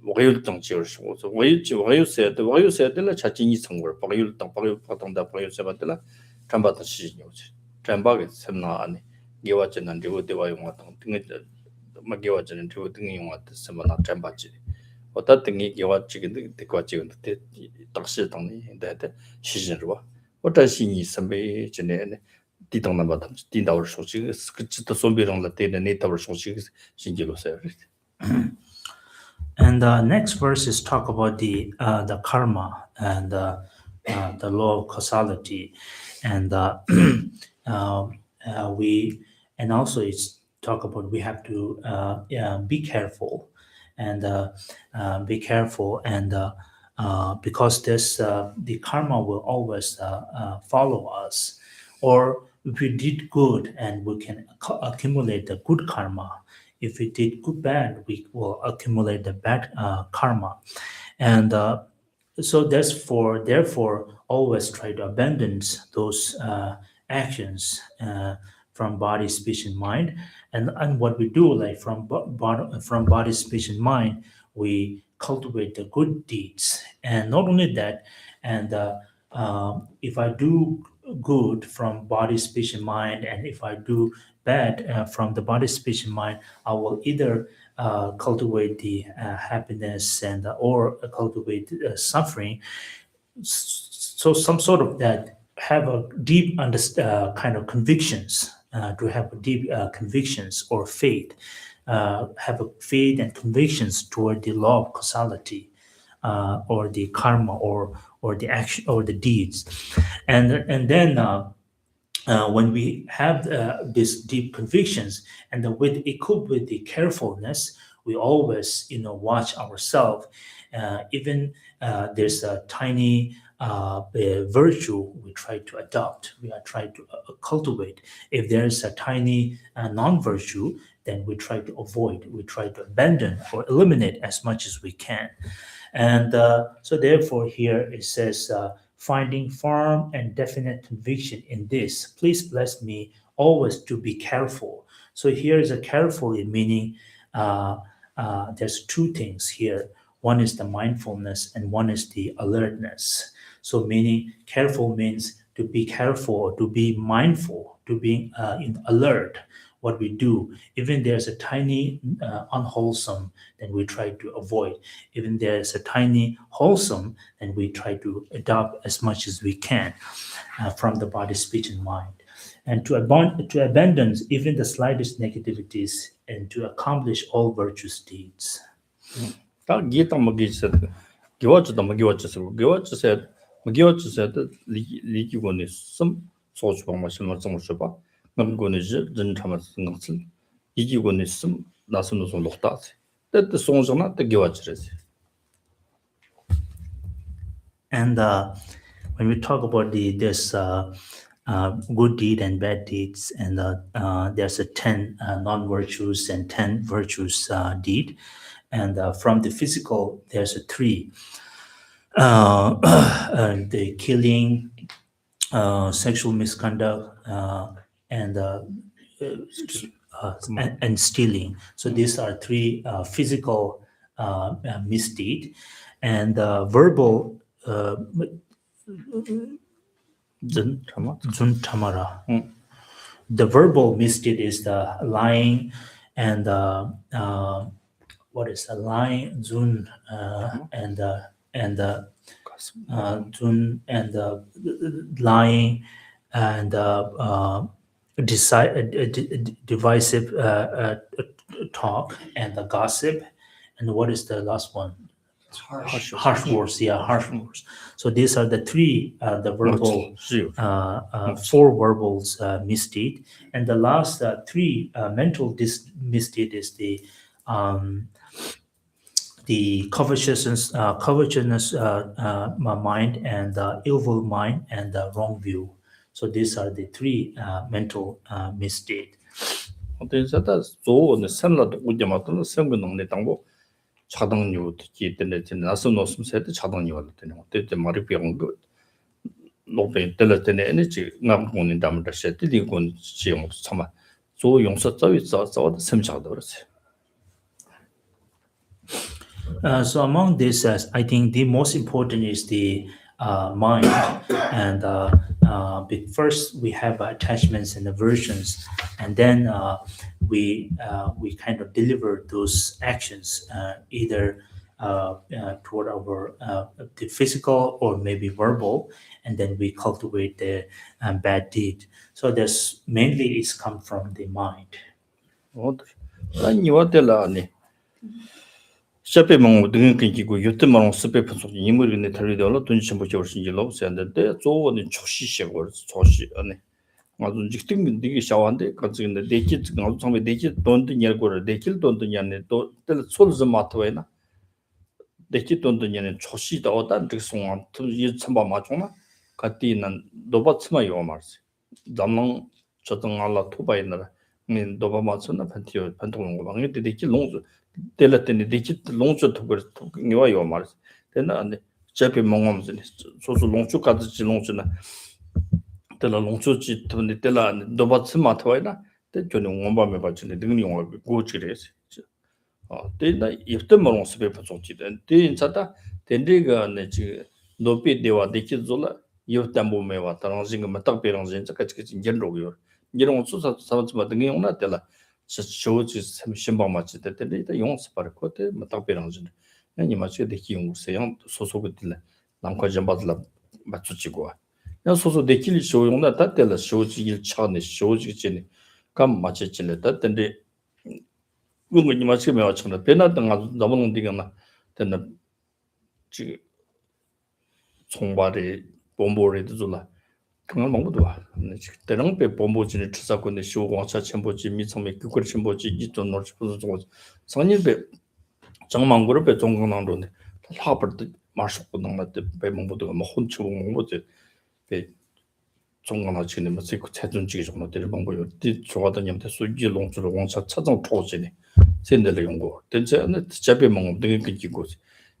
Speaker 3: 我有当就是我说我有些的了查进一层我把有当把有把当的把有些把的了占把的是牛去占把个什么呢给我真能这个对我用我当那个嘛给我真这个等用我的什么那占把去我的等于给我这个的过这个的当时当的是是吧我这是你什么真的呢地当那么他地道说这个是个值得说别人了对的那道说这个新记录噻
Speaker 2: And the next verses talk about the karma and the law of causality, and we and also it's talk about we have to be careful and because this the karma will always follow us, or if we did good and we can accumulate the good karma. If we did good bad, we will accumulate the bad karma, and so therefore always try to abandon those actions from body, speech, and mind. And what we do, like from body, speech, and mind, we cultivate the good deeds. And not only that, and if I do good from body, speech, and mind, and if I do bad from the body, speech, and mind, I will either cultivate the happiness and or cultivate suffering. So some sort of that have a deep kind of convictions, to have a deep convictions or faith, have a faith and convictions toward the law of causality, or the karma, or the action or the deeds, and then when we have these deep convictions, and with equipped with the carefulness, we always watch ourselves. Even there's a tiny virtue we try to adopt, we are trying to cultivate. If there's a tiny non-virtue, then we try to avoid, we try to abandon or eliminate as much as we can. And so therefore here it says, finding firm and definite conviction in this, please bless me always to be careful. So here is a carefully meaning there's two things here. One is the mindfulness and one is the alertness. So meaning careful means to be careful, to be mindful, to be alert what we do. Even there's a tiny unwholesome, then we try to avoid. Even there's a tiny wholesome, then we try to adopt as much as we can from the body, speech, and mind. And to abandon even the slightest negativities and to accomplish all virtuous deeds.
Speaker 3: 딱 기타 먹이서 기와지도 먹이와지서 기와지서 먹이와지서 리기고는 좀 소주 방마실만 좀 줘봐 남고는 전 참아 생각을 이기고는 좀 나서는 좀 녹다지 때때 송정나 때 기와지르지
Speaker 2: And when we talk about this good deed and bad deeds, and there's a 10 non-virtues and 10 virtues deed. And from the physical, there's a 3. The killing, sexual misconduct, and stealing. So these are 3 physical misdeed. And verbal Tsongkhapa. The verbal misdeed is the lying, and what is the lying, zun, and zun, and lying, and divisive talk and the gossip, and what is the last one? Harsh words. Yeah, harsh words. So these are the three the verbal
Speaker 3: 是有
Speaker 2: four verbals misdeed, and the last three mental misdeed is the covetousness mind, and the evil mind, and the wrong view. So these are the three mental misdeed.
Speaker 3: 어떤 사다 조는 선라도 우지마도 선거 능력 당고 차당료 기때네 나서 놓으면 세대 차당료 왔더니 어때 말이 병 거. 노베 들었더니 에너지 남고는 담을 set 리곤 지용 참아 조 용서 자위 자자도 섬자도 그렇지.
Speaker 2: So among this, I think the most important is the mind, and first we have attachments and aversions, and then we kind of deliver those actions either toward our the physical or maybe verbal, and then we cultivate the bad deed. So this mainly is come from the mind.
Speaker 3: 난 이와텔라니 샤페 몽 등은 끊기고 요트마롱 스페 분석 이물이네 달리되어 돈 첨부 저신 일로 세는데 조원은 초시시고 초시 아니 아주 직등 되게 샤완데 가지는데 대기 지금 아주 처음에 대기 돈도 열고를 대기 돈도 년에 또 솔즈 마트웨나 대기 돈도 년에 초시다 어떤 직송한 이 참바 맞죠나 같이는 노바츠마 요 말스 담랑 저등 알라 토바이나 민 노바 맞으나 판티오 판통은 거 방에 대기 롱즈 텔라테니 대기 롱즈 토거 니와 요 말스 되나 안데 제피 몽엄즈 소소 롱즈 까지 롱즈나 텔라 롱즈지 돈데 텔라 노바츠마 토바이나 때 저는 원밤에 받치는 능력 용어 고치레스 데나 이프트마롱 스페 파송치데 데인차다 덴데가 네지 노피 데와 데키졸라 이프담보메와 타랑징가 마탁베랑진 자카치키 인전로요 이런 수사 사업자 등이 용나 때라 쇼지 심방마치 때때 용스 파르코테 마탁베랑진 아니 마치 데키 용세양 소소고들 남과점 받을라 맞추지고 야 소소 데키리 쇼 용나 때라 쇼지 일차네 쇼지 진이 감 맞치질다 근데 그거 마치 매워처럼 배나던 아주 너무 디가나 된다 지금 총발이 bombo를 줄라 그런 방법도 와 때는 배 bom보진을 추사건데 쇼공차 첨보지 미성매 그걸 첨보지 이전 노르스 좀 선일배 정망고를 배 종강난로네 하버드 마르쇼고 나한테 배 bom보도 뭐 혼치고 뭐지 배 종강나 지는 뭐 세고 체존지기 정도 될 방법이 뒤 좋아하던 님한테 수지 롱주로 공차 차정 토지네 센들의 연구 된저는 잡에 먹는 되게 끊기고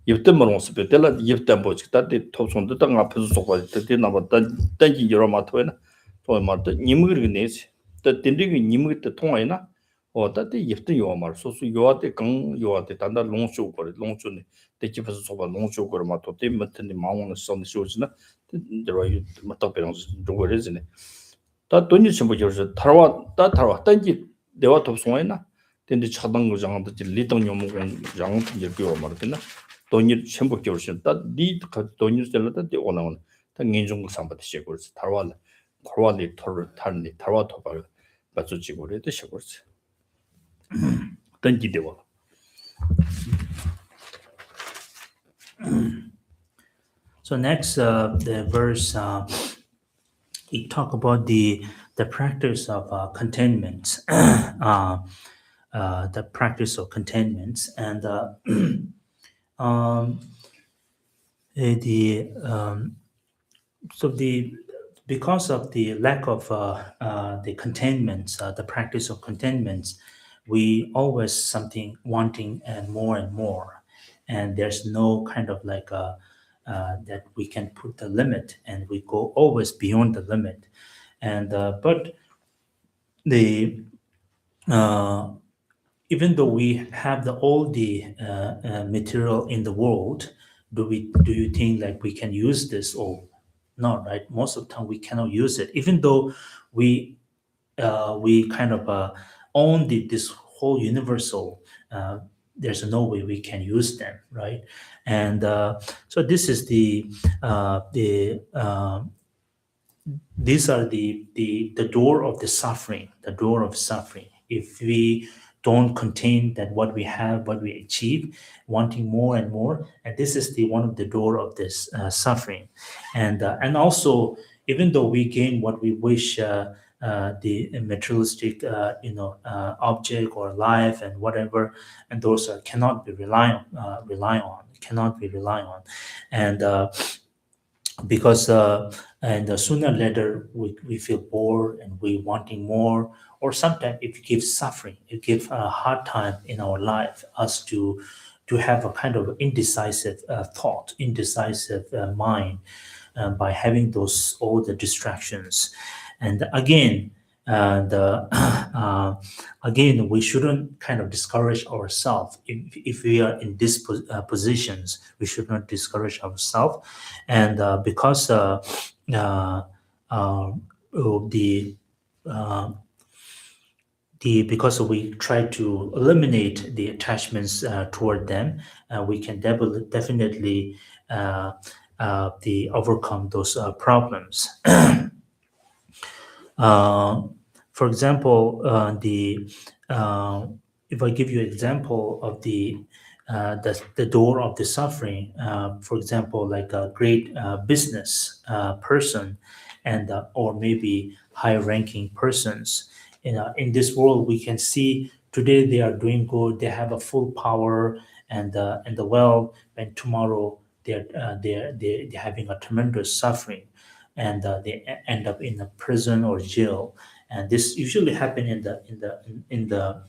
Speaker 3: 이때 뭐는 스페 때라 이때 뭐지 다들 토송도 땅 앞에서 속아 때때 나봤다 딴지 여러 마토에나 또 말도 님을 내지 때 딘디기 님을 때 통하이나 다들 이때 요 말, 소수 요한테 강 요한테 단다 롱쇼 거래 롱쇼네 대집에서 속아 롱쇼 거래 마토 때 밑에 마음은 선이 쇼지나 들어 맞다 배랑 좀 거래지네 다 돈이 전부 저서 타와 딴지 내와 톱송하이나 근데 차단 거장한테 리당 요무 장한테 이렇게 와 말했나 돈이 전부 겨우셨다 니 돈이 zel다 때 오나온 다 인종 상받아 시고서 타와리 토르 탈니 타와 토바 맞추지고 그래도 시고서 던지대와
Speaker 2: So next, the verse it talk about the practice of containment, the practice of containment, and so the because of the lack of the containment, the practice of containment, we always something wanting and more, and there's no kind of like that we can put the limit, and we go always beyond the limit, and but the even though we have all the material in the world, do you think like we can use this or not? Right, most of the time we cannot use it, even though we kind of own this whole universal. There's no way we can use them, right? And so this is the these are the door of the suffering, the door of suffering. If we don't contain that what we have, what we achieve, wanting more and more, and this is the one of the door of this suffering. And also, even though we gain what we wish, the materialistic object or life and whatever, and those cannot be cannot be rely on. And because and sooner or later we feel bored and we wanting more, or sometimes it gives suffering, it gives a hard time in our life us to have a kind of indecisive thought, indecisive mind, by having those all the distractions. And again, the again, we shouldn't kind of discourage ourselves. If we are in these positions, we should not discourage ourselves. And because the because we try to eliminate the attachments toward them, we can definitely the overcome those problems. For example, if I give you an example of the door of the suffering, for example, like a great business person, and or maybe high-ranking persons, in this world, we can see today they are doing good, they have a full power and the wealth, and tomorrow they're having a tremendous suffering, and they end up in a prison or jail. And this usually happen in the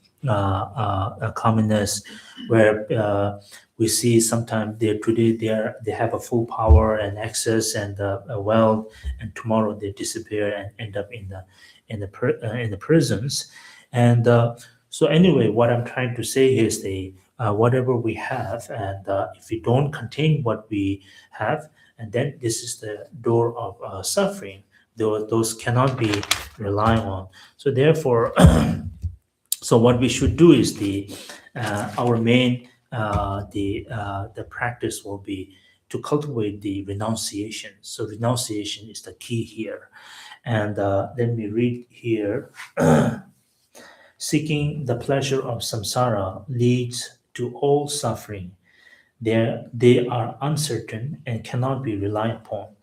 Speaker 2: commonest, where we see sometimes they have a full power and access and wealth, and tomorrow they disappear and end up in the prisons. And so anyway, what I'm trying to say is the whatever we have, and if we don't contain what we have, and then this is the door of suffering. Those cannot be relied on. So therefore, so what we should do is our main the practice will be to cultivate the renunciation. So renunciation is the key here. And let me read here. Seeking the pleasure of samsara leads to all suffering. They are uncertain and cannot be relied upon.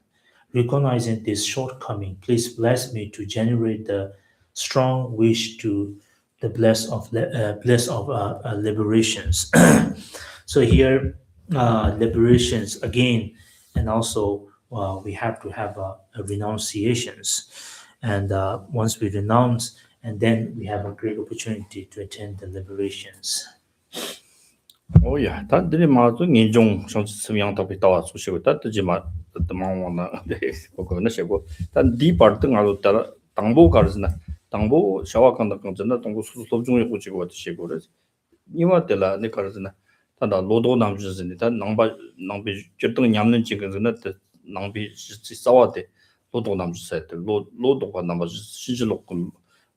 Speaker 2: Recognizing this shortcoming, please bless me to generate the strong wish to the bliss of liberations. So here, liberations again, and also we have to have a renunciations, and once we renounce, and then we have a great opportunity to attend the liberations.
Speaker 3: 오야 다들이 마도 인종 성스명 더 비다와 소시고 다들지 마 도망원나 네 그거는 시고 단 디파트 가로 따라 당보 가르스나 당보 샤와칸다 컨전나 당보 수수 중에 고치고 시고 그래서 이마텔라 네 가르스나 다다 로도 남주스니 다 낭비 저등 냠는 지금은 낭비 싸워대 로도 남주세 로도가 남아서 신실로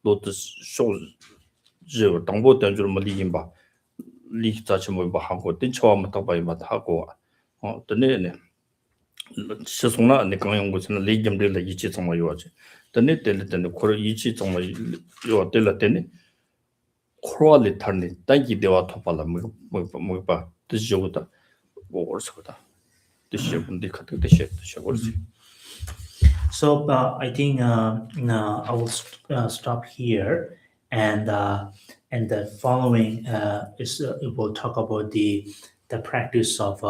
Speaker 3: 로도 쇼 저 당보 단주를 뭐 리긴바 리자치 뭐 하고 뜬처럼 딱 봐야 하고 근데 시송나 내 강용 것은 레임들 이치 정말 요지 근데 때는 코로 이치 정말 요 때는 코로알리 타니 땅기 대와 토팔라 뭐봐 뜻이고다 뭐 얼서다 뜻이 근데 같은 뜻이 얼서.
Speaker 2: So I think I will stop here, and the following is it will talk about the practice of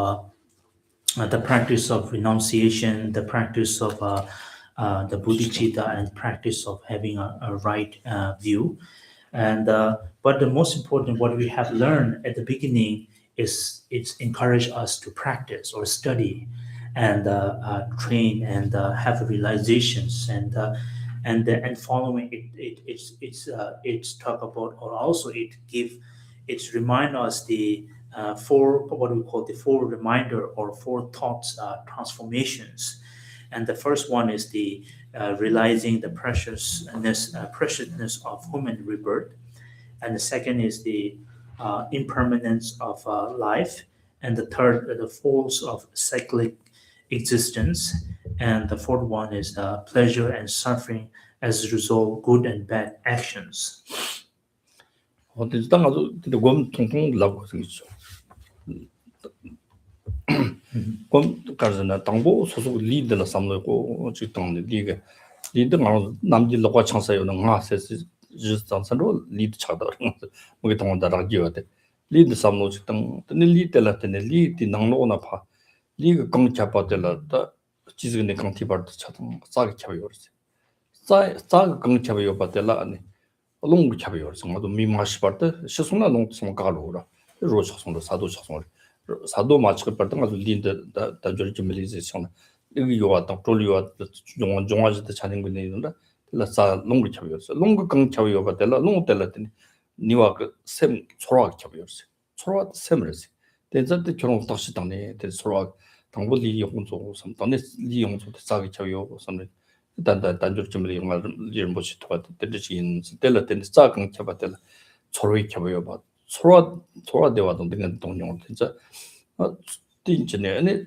Speaker 2: renunciation, the practice of the bodhicitta, and practice of having a right view. And but the most important, what we have learned at the beginning is it's encourage us to practice or study and train and have realizations, and following it's talk about, or also it's remind us the four, what we call the four reminder or four thoughts transformations. And the first one is the realizing the preciousness of human rebirth, and the second is the impermanence of life, and the third the force of cyclic existence, And the fourth one is pleasure and suffering as a result, good and bad actions.
Speaker 3: 어디 땅 아주 근데 곰 통통 라고 생겼죠. 곰 가르나 당보 소속 리드나 삼로고 지금 리가 리드 남지 로가 창사요는 나세스 지상선로 리드 차다. 뭐게 동원다 라기요데. 리드 삼로 지금 근데 리드라테네 리드 나노나 파 리가 강차바텔라다 지즈네 강티바르 차동 싸게 차요르세. 싸 강차바요 바텔라 아니 long chabiyor sangado mi mash parte shesuna long song galora ro chasong sado chasong sado mach parte ngazo lin da jor civilization 이 요와 딱 돌리와 종아지도 차는 거 내는다 la sa long chabiyor long 강 chabiyor 바텔라 long tel라더니 니와 그샘 소라 chabiyor 소라 샘르스 대자때 결혼 다시 당네 대 소라 당보리 용조 삼당네 리 용조 싸게 chabiyor 삼네 단단단적 좀 이용할 이런 것이 도와 드리긴 때라때 싸강 켜봤들 서로이 켜봐요 봐 서로 대화도 되는 동용 진짜 띵진에 아니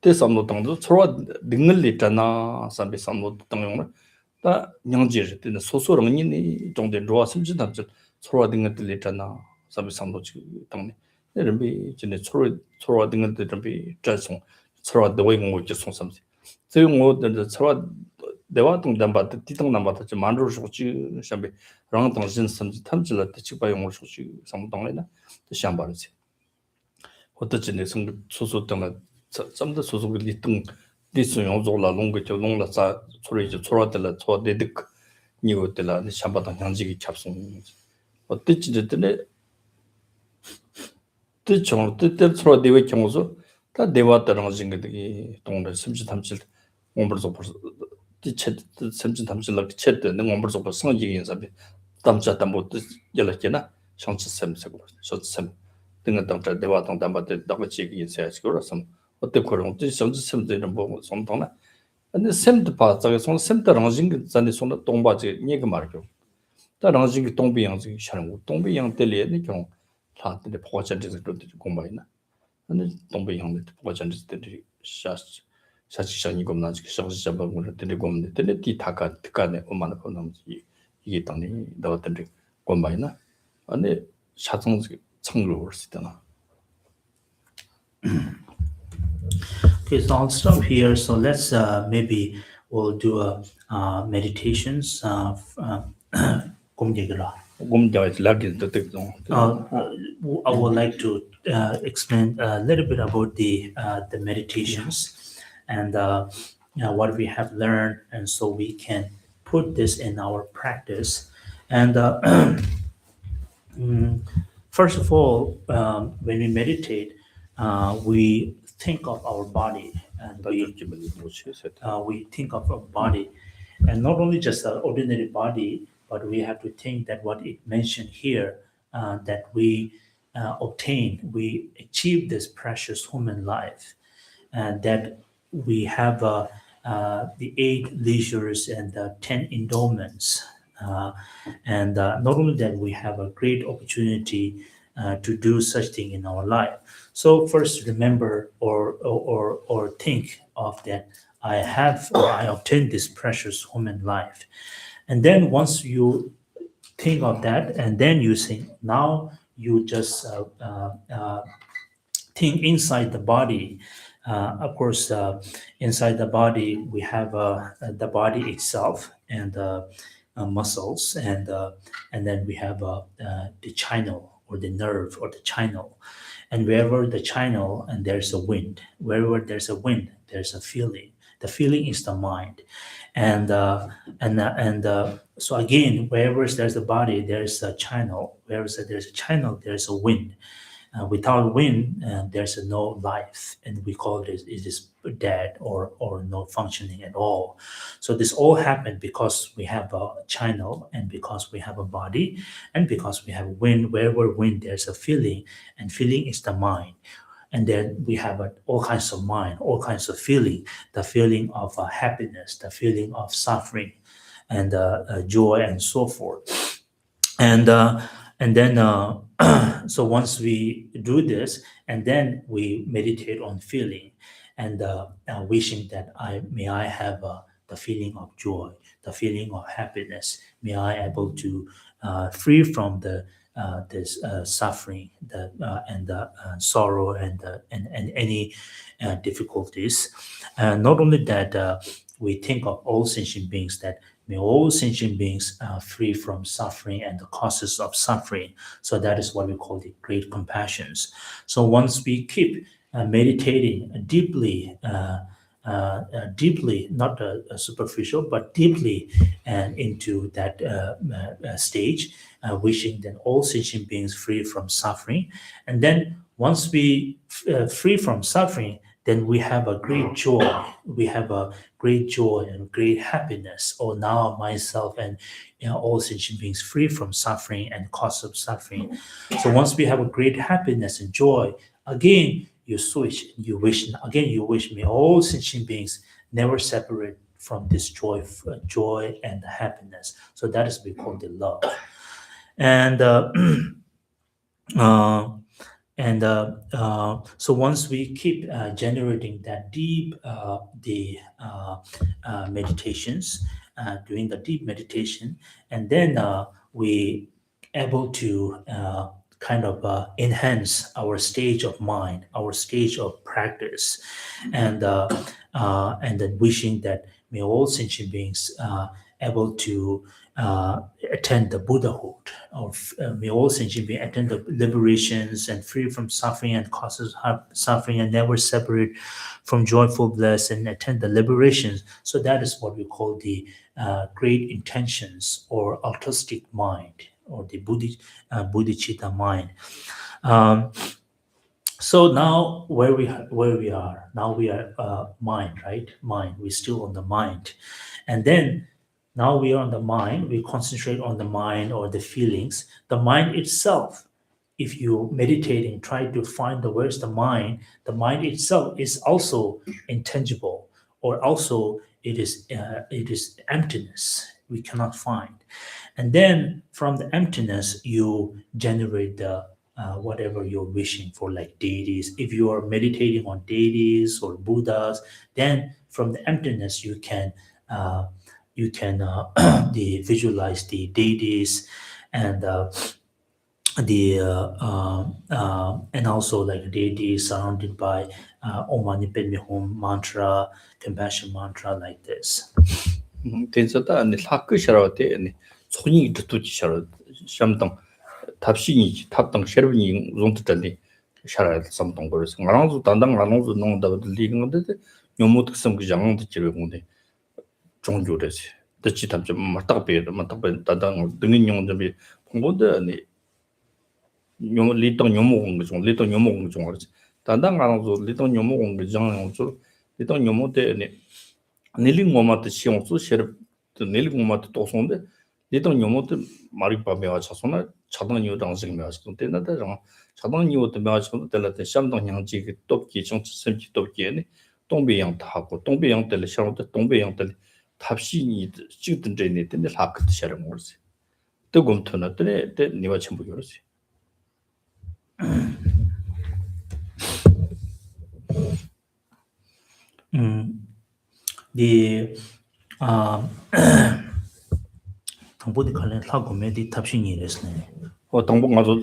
Speaker 3: 대삼로 당도 서로 능을 있잖아 삼비 삼로 동용을 다 양지를 되는 소소랑 있는 정도 좋아 심지 담지 서로 능을 있잖아 삼비 삼로 지금 당네 이런 비 진짜 서로 능을 좀 자송 서로 대화 공부 좀 삼지 저뭐 서로 대화 동담바 뒤동 남바다 좀 만들어 주지 샴베 랑 당신 선지 탐질라 대치바 용을 주지 상동이나 샴바르지 어떻게 성 소소등을 좀더 소소를 리등 리스용 조라 롱게 저 롱라사 소리 저 소라들 소데득 니고들라 샴바당 향지기 잡송 어떻게 되네 뜻정 뜻대 소라 대외 경우서 다 대화 따른 것인게 동네 심지 탐질 공부서 체 sem진 담실락 체드 능 엄버서 성지 인사비 담자다 못 열었잖아 상치 셈세고 쇼셈 등은 담자 대화 담바데 담지 인사시고 그래서 어때 그런 또 성지 셈들은 뭐 something 근데 셈도 봐서 손 셈다랑 진 잔에 손 동바지 얘기 말이죠 다른 진 동비양지 샤는 동비양 때리에 경 다들 포괄전지들 공부하나 근데 동비양들 포괄전지들이 샤스 사실상 겁나 지금 잡아보는 데리 겁나 데리 디타가 특간에 얼마나 보는지 이게 당연히 나왔던데 권마이나 아니 사정 청로 올 수있잖아.
Speaker 2: Okay, so I'll stop here. So let's maybe we'll do a meditations. I would like to explain a little bit about the meditations and what we have learned, and so we can put this in our practice. And first of all, when we meditate, we think of our body, and we think of our body, and not only just an ordinary body, but we have to think that what it mentioned here, that we we achieve this precious human life, and that we have the 8 leisures and the 10 endowments. And not only that, we have a great opportunity to do such thing in our life. So first remember or think of that I obtained this precious human life. And then once you think of that, and then you think, now you just think inside the body. Of course, inside the body, we have the body itself and muscles, and then we have the channel or the nerve or the channel. And wherever the channel, and there's a wind. Wherever there's a wind, there's a feeling. The feeling is the mind. And so again, wherever there's a body, there's a channel. Wherever there's a channel, there's a wind. Without wind, there's no life, and we call it is dead or no functioning at all. So this all happened because we have a channel, and because we have a body, and because we have wind. Wherever wind, there's a feeling, and feeling is the mind. And then we have all kinds of mind, all kinds of feeling, the feeling of happiness, the feeling of suffering, and joy, and so forth. And then so once we do this, and then we meditate on feeling, and wishing that I have the feeling of joy, the feeling of happiness. May I able to free from the this suffering, and the sorrow, and any difficulties. Not only that, we think of all sentient beings, that may all sentient beings free from suffering and the causes of suffering. So that is what we call the great compassions. So once we keep meditating deeply, deeply, not superficial, but deeply, and into that stage, wishing that all sentient beings free from suffering. And then once we free from suffering, then we have a great joy. We have a great joy and great happiness. Oh, now myself and all sentient beings free from suffering and cause of suffering. So once we have a great happiness and joy, again you switch. You wish again. You wish me all sentient beings never separate from this joy and happiness. So that is we call the love. And so once we keep generating that deep meditations, doing the deep meditation, and then we able to kind of enhance our stage of mind, our stage of practice, and then wishing that may all sentient beings able to attend the Buddhahood, or may all sentient beings attend the liberations and free from suffering and causes of suffering, and never separate from joyful bliss and attend the liberations. So that is what we call the great intentions, or altruistic mind, or the bodhicitta mind. So now where we are now, we are mind, right? Mind. We're still on the mind, and then now we are on the mind. We concentrate on the mind, or the feelings. The mind itself. If you meditating, try to find the where's the mind. The mind itself is also intangible, or also it is emptiness. We cannot find, and then from the emptiness you generate the whatever you're wishing for, like deities. If you are meditating on deities or Buddhas, then from the emptiness you can visualize the deities, and and also like deities surrounded by Om Mani Padme Hum mantra, compassion mantra, like this.
Speaker 3: 된서다 아니 학교 샤라데 아니 손이 듣지 샤라 샴당 탑시니 탑당 셔브니 용트달리 샤라 삼동 거스 나랑도 단당 나랑도 농다 리근데 요모 특성 그 장도 지르고데 종조레지 듣지 탐좀 맞다 베 단당 등인 용점이 공부데 아니 요모 리동 요모 공부 리동 요모 공부 중 그렇지 단당 나랑도 리동 요모 공부 장 리동 요모데 아니 닐링 모마트 시용수 셔르 닐링 모마트 도송데 리동 요모트 마리바 메와 차소나 차단 요당식 메와 차도 때나다 정 차단 요도 메와 차도 때라데 샴동 양지 그 돕기 정치 sem지 돕기에 동배양 타고 동배양 때를 샤로데 동배양 때 탑시니 찍든 데네 때네 하크트 샤르 모르지 뜨곰토나 때네 때 니와 전부 요르지
Speaker 2: the 당보디 관련 하고 메디 탑신이 됐네.
Speaker 3: 당봉 가서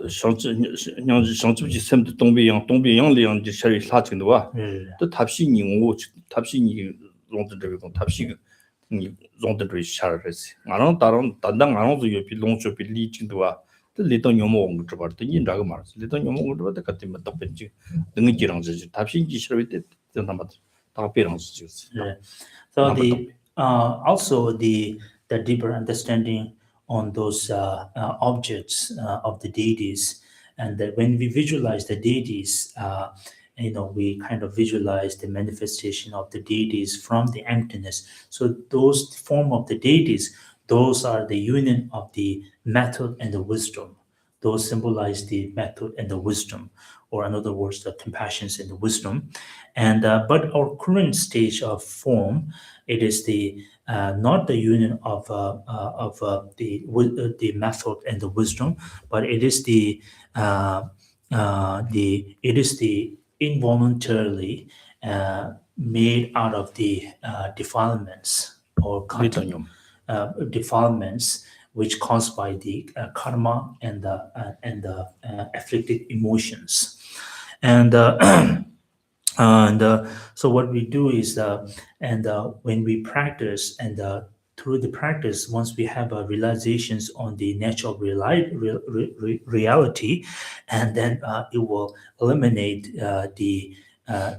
Speaker 3: 상지 냥지 상지지 샘도 동배양 리양 지 샤리 사진도 와. 또 탑신이 오 탑신이 롱드르고 탑시 니 롱드르 샤르스. 나랑 다른 단당 나랑도 옆이 롱쇼 빌리 진도 와. 또 리동 요모 온 거죠. 버도 인다고 말았어. 리동 요모 온 거도 같이 뭐 답변지. 능이지랑 지 탑신지 샤르 때 된다 맞.
Speaker 2: So the also the deeper understanding on those objects of the deities, and that when we visualize the deities, we kind of visualize the manifestation of the deities from the emptiness. So those form of the deities, those are the union of the method and the wisdom. Those symbolize the method and the wisdom, or in other words, the compassions and the wisdom. And but our current stage of form, it is the not the union of the method and the wisdom, but it is the involuntarily made out of the defilements or defilements which caused by the karma and the afflicted emotions. And so what we do is when we practice and through the practice, once we have realizations on the natural reality, and then it will eliminate the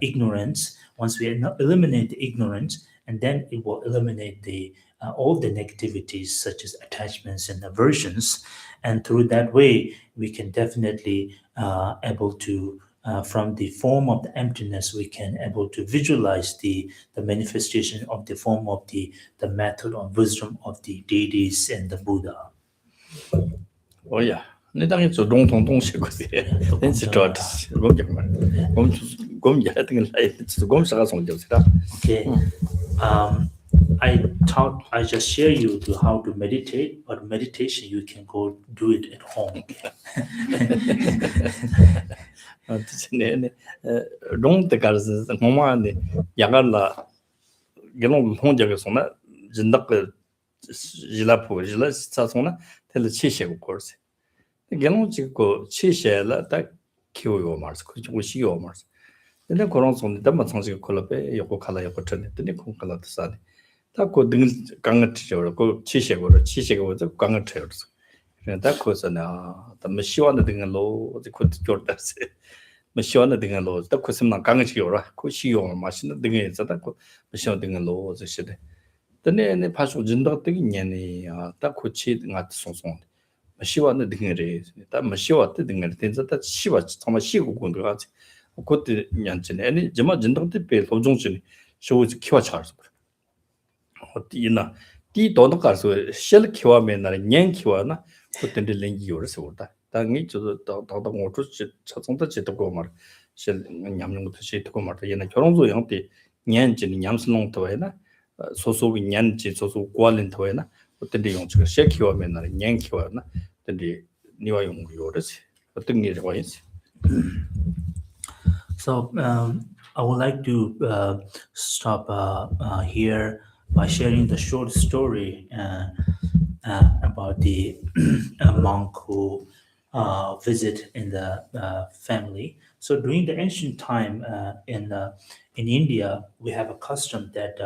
Speaker 2: ignorance. Once we eliminate the ignorance, and then it will eliminate the all the negativities such as attachments and aversions, and through that way we can definitely able to from the form of the emptiness, we can able to visualize the manifestation of the form of the method of wisdom of the deities and the Buddha.
Speaker 3: Oh yeah. Nên đang cho đông thông东西个的，nên是这的，我讲嘛，我们也等于来，是我们啥个从就是的。
Speaker 2: Okay. I just share you to how to meditate, but meditation you can go do it at home.
Speaker 3: 之前呢，弄的个是我们呢，也个啦，给弄弄这个什么，人那个伊拉婆伊拉咋说呢？他是切些个故事，给弄这个切些了，他 Q 有嘛是，我西有嘛是，那可能从他们从这个可能呗，有个看了有个真的，等你看看了的啥的，他可等刚刚吃了，个切些个我这刚刚吃了。他可是呢，他们希望的等个路，这可觉得是，没希望的等个路，他可是那刚刚去有了，可希望嘛，现在等个这他可没希望等个路这些的，但呢，怕说人到这个年呢啊，他可去俺松松的，没希望的等个人，他没希望的等个人，但是他希望他们希望工作啊，我觉得年轻的，你怎么人到这边老中心，是我开发差是不是？我第一呢，第一到那个时候，写了开发没那年开发呢。그때 랭기 요르서 오다. 당이 저도 더더 뭐도 차송도 제도고 말. 실 냠용도 제도고 말. 얘는 결혼도 형때 년진 냠스농 더해나. 소소비 년지 소소 관련 더해나. 그때 용치가 셰키와면 날 년키와나. 근데 니와 용 요르서. 어떤 게 좋아요?
Speaker 2: So I would like to stop here by sharing the short story about the monk who visit in the family. So during the ancient time in India, we have a custom that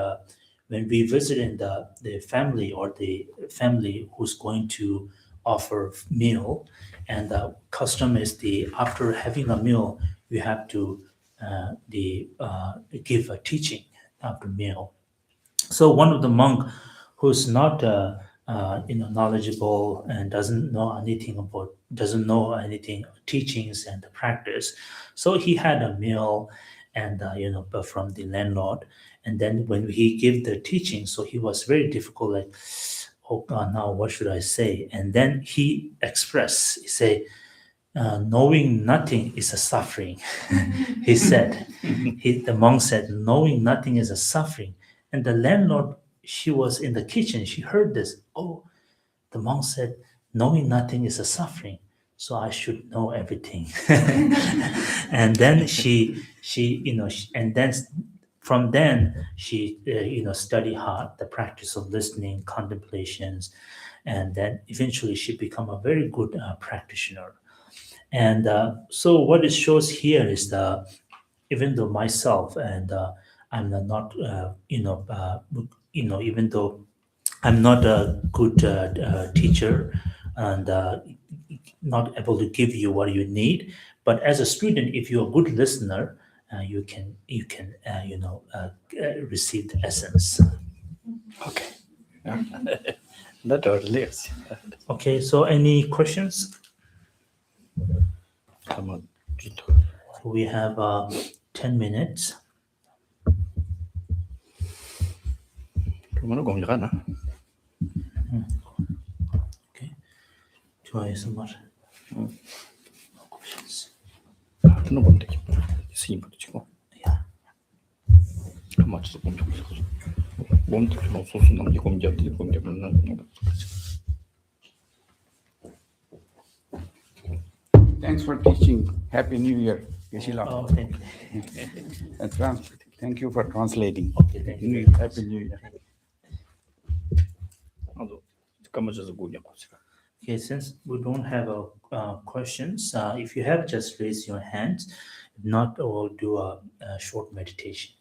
Speaker 2: when we visit in the family or the family who's going to offer meal, and the custom is after having a meal, you have to give a teaching after meal. So one of the monk who's not knowledgeable and doesn't know anything teachings and the practice, so he had a meal and from the landlord, and then when he gave the teaching, so he was very difficult, like, oh God, now what should I say? And then he say, knowing nothing is a suffering. He said, the monk said, knowing nothing is a suffering. And the landlord, she was in the kitchen, she heard this. Oh, the monk said, knowing nothing is a suffering, so I should know everything. And then and then from then she studied hard the practice of listening, contemplations, and then eventually she become a very good practitioner. And so what it shows here is even though myself and I'm not even though I'm not a good teacher and not able to give you what you need, but as a student, if you're a good listener, you can receive the essence.
Speaker 3: Okay. That totally is.
Speaker 2: Okay, so any questions?
Speaker 3: Come on.
Speaker 2: We have 10 minutes.
Speaker 3: 그러면 공유하나?
Speaker 2: Okay. 좋아요, 정말. Questions.
Speaker 3: 하트는 뭔데? 스님도 지금.
Speaker 2: Yeah.
Speaker 3: 맞춰서 공격. 몸도 좀 소수 남기 공격들이 공격은
Speaker 4: Thanks for teaching. Happy New Year.
Speaker 2: Geshe Lama.
Speaker 4: Oh, thank you.
Speaker 2: Thank you for translating.
Speaker 4: Okay, thank you.
Speaker 2: Happy New Year.
Speaker 4: Okay, since we don't have questions, if you have, just raise your hands. If not, we'll do a short meditation.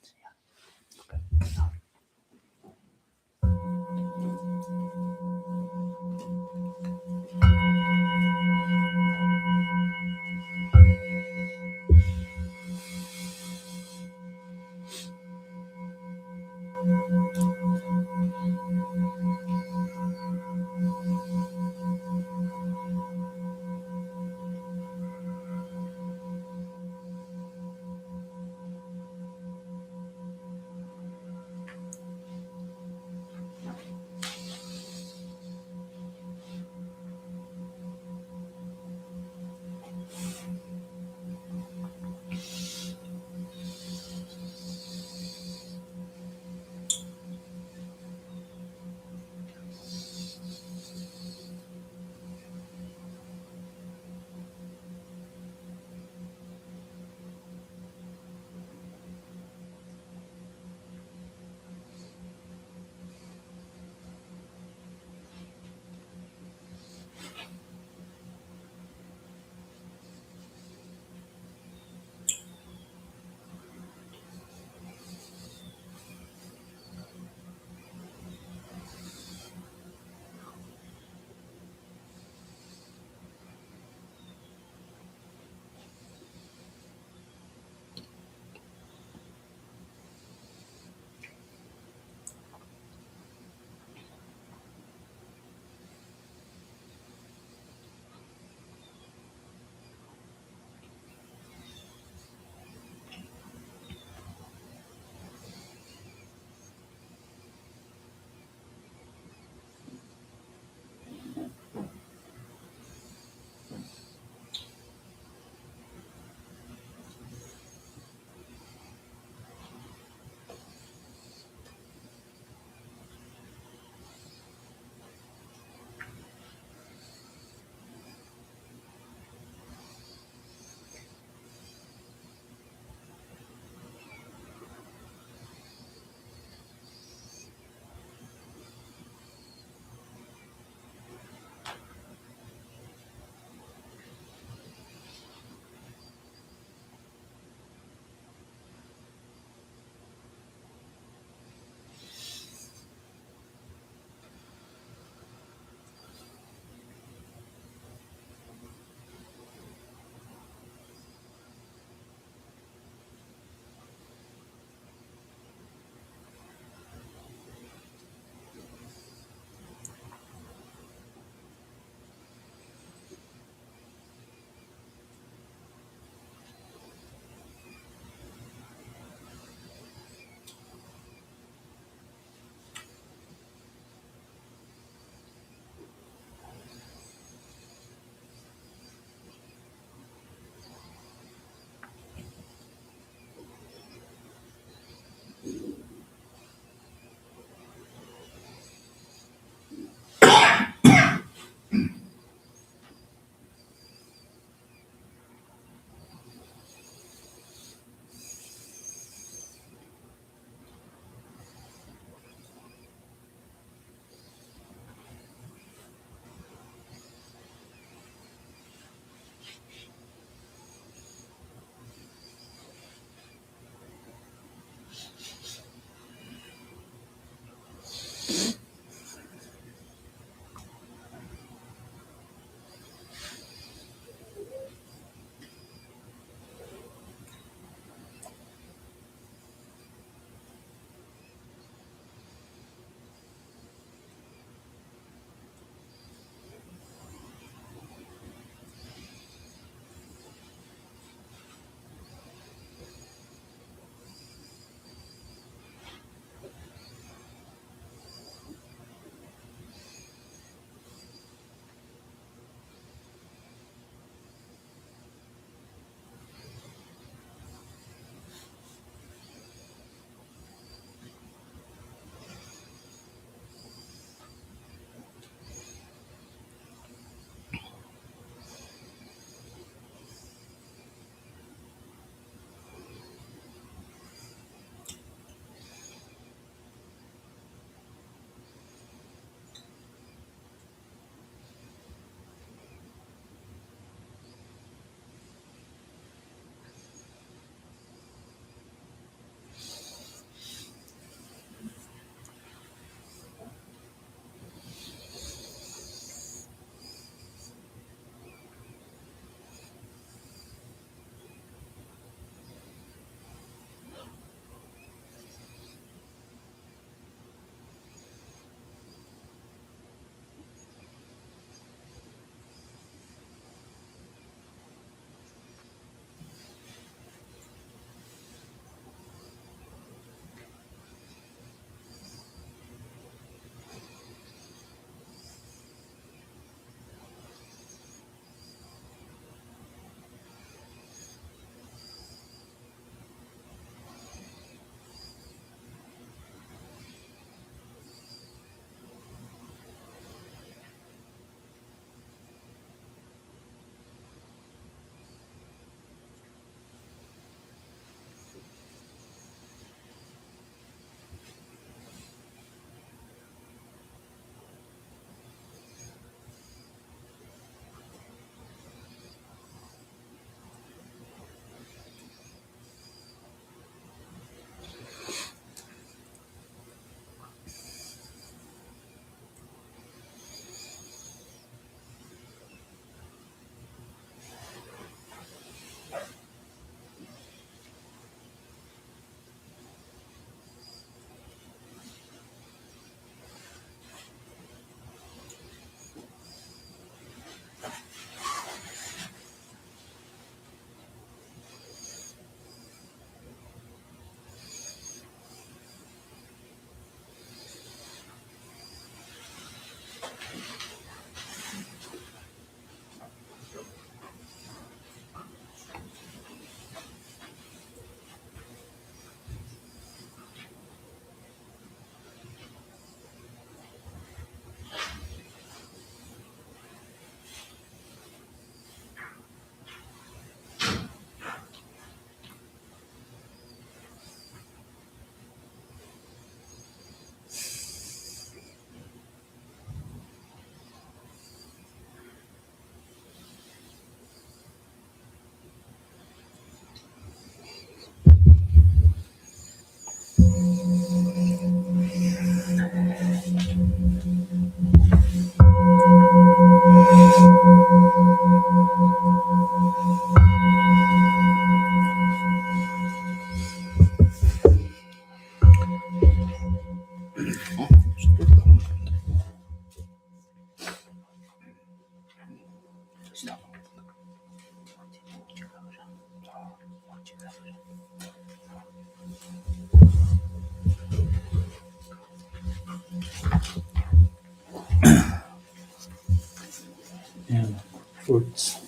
Speaker 4: And fruits.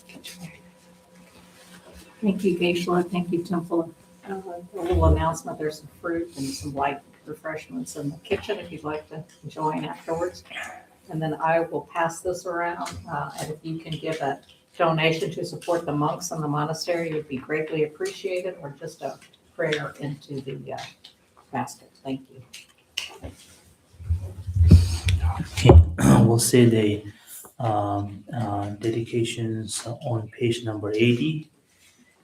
Speaker 2: Thank you, Geshe. Thank you, Temple. A little announcement, there's some fruit and some light refreshments in the kitchen if you'd like to join afterwards. And then I will pass this around, and if you can give a donation to support the monks in the monastery, it would be greatly appreciated, or just a prayer into the basket. Thank you.
Speaker 4: Okay, we'll say the dedications on page number 80.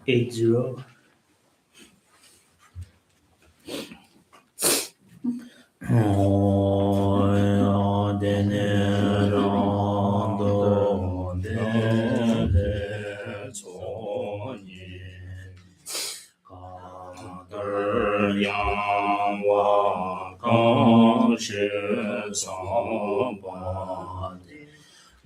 Speaker 4: 80.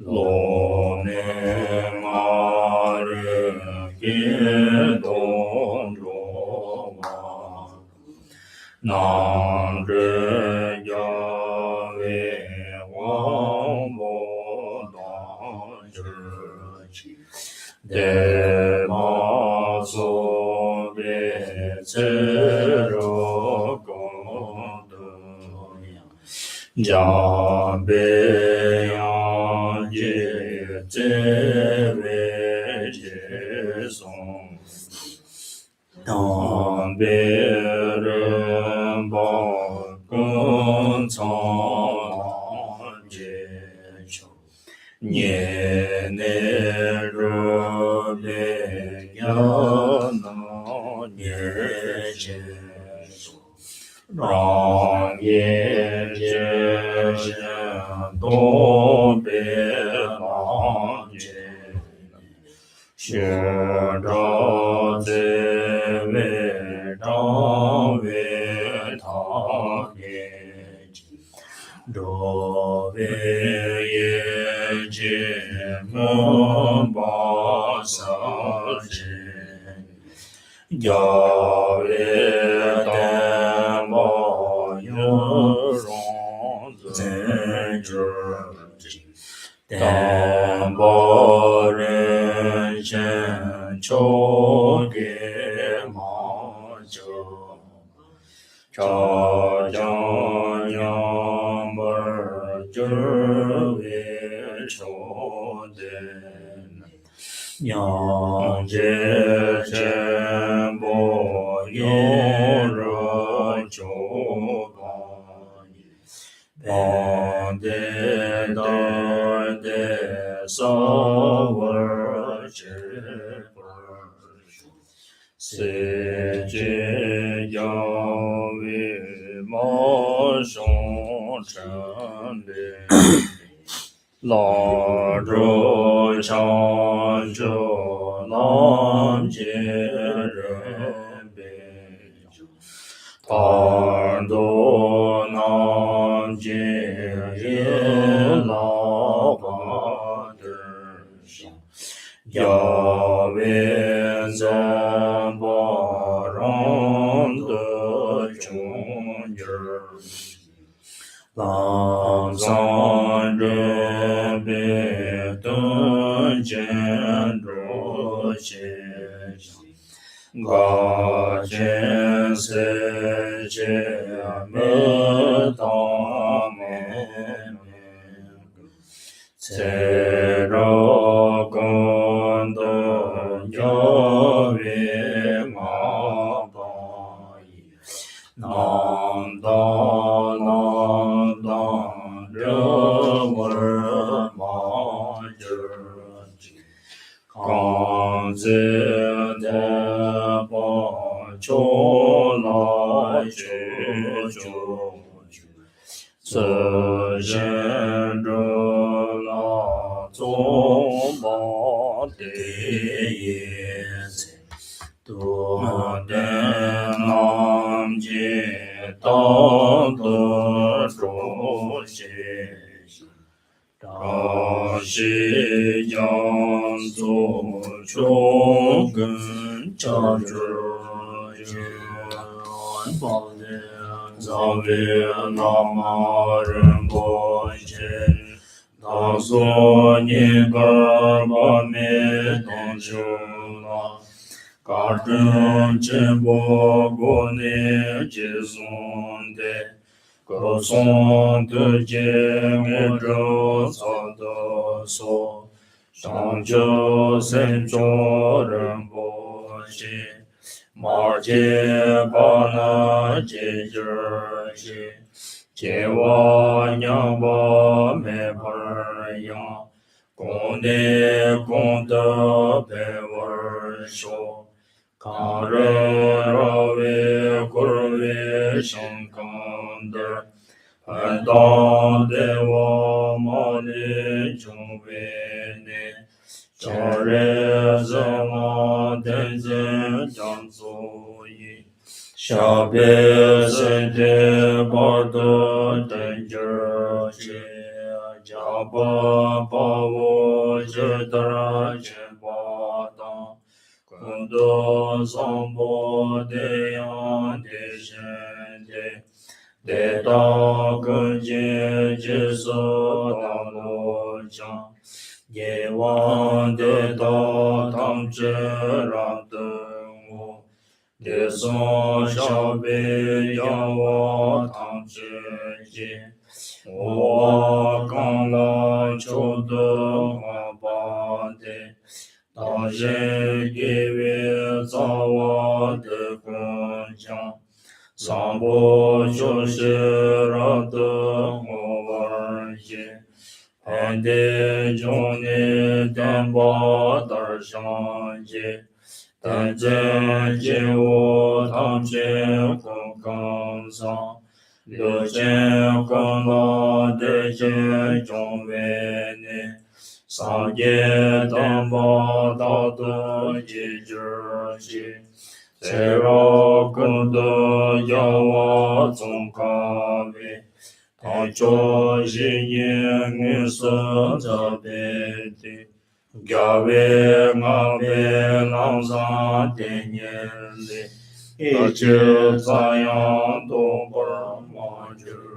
Speaker 1: lo ne ma re ge don ro ma nan re ya ve wang bo dan zhi de ma so be zhe ro gong de ya be yang ye zhe wei zhe song dan be ren ba gong cang jie qiu nie ne ru be ya na nie jie rang ye jie zhen dong be ma jie xue zhao zhe wei zhang wei ta ye ji zhou wei ye jie men ba sa zhen ya wei dan ba yu rong zhen zhi dan ba ren shen qiu ge ma zhe cha jiang yang mer zhi wei qiu den yang jie zhen bo yu ren qiu ban de da de sa wer zhi se jie yang wei ma shong chen de la zhe chang zhe nan jie ren bei tan du nan jie ye la ba de shang ya wei zhen ba ran de zhong yi lang zang zhe bei dun jian zhuo xie ga jian se jie me dang me ce ra gong de ya wei ma ba yi nan da re wer ma zhi gang zi de ba qiu lai zhi jiu zi zhen zhe la zong ba de ye zi du de nam jie dang de zhuo xie zhao xi yang zu qiu gen Carton Chimbo Gone Jizunde Croson de Jemedro Sodo So Shangjo Senjo Ramboshi Marje Bana Jejershi Jewa Nyamba Me Parya Konde Konda Pevarsho Kare Rave Kurve Shankanda Pandan Deva Mani Chuvene Chare Zama Denzen Jansoyi Shabe Sente Bardo Denjerje Jaba Pavo Jedara Jebada Kundo Zambo Deyan Dejende Deta Gunje Jesu Dano Jan Yewan Deta Tamche Rantungo Deson Shabe Yawa Tamche Je Owa Kanla Chodo Abade Daje Gewe Zawa De Kunjan Sambo Joshira De Movarje Pende Jone Demba Darshanje Tenzen Jewo Tamje Kunkansan Lejen Kanla Deje Jongvene Sangye Damba Dado Jijirji Sera Kunda Yawa Tsongkhapa Tancho Jinyin Nisa Zabeti Gyawe Ngabe Langzan Tenyele Eche Zayang Dobar Manjur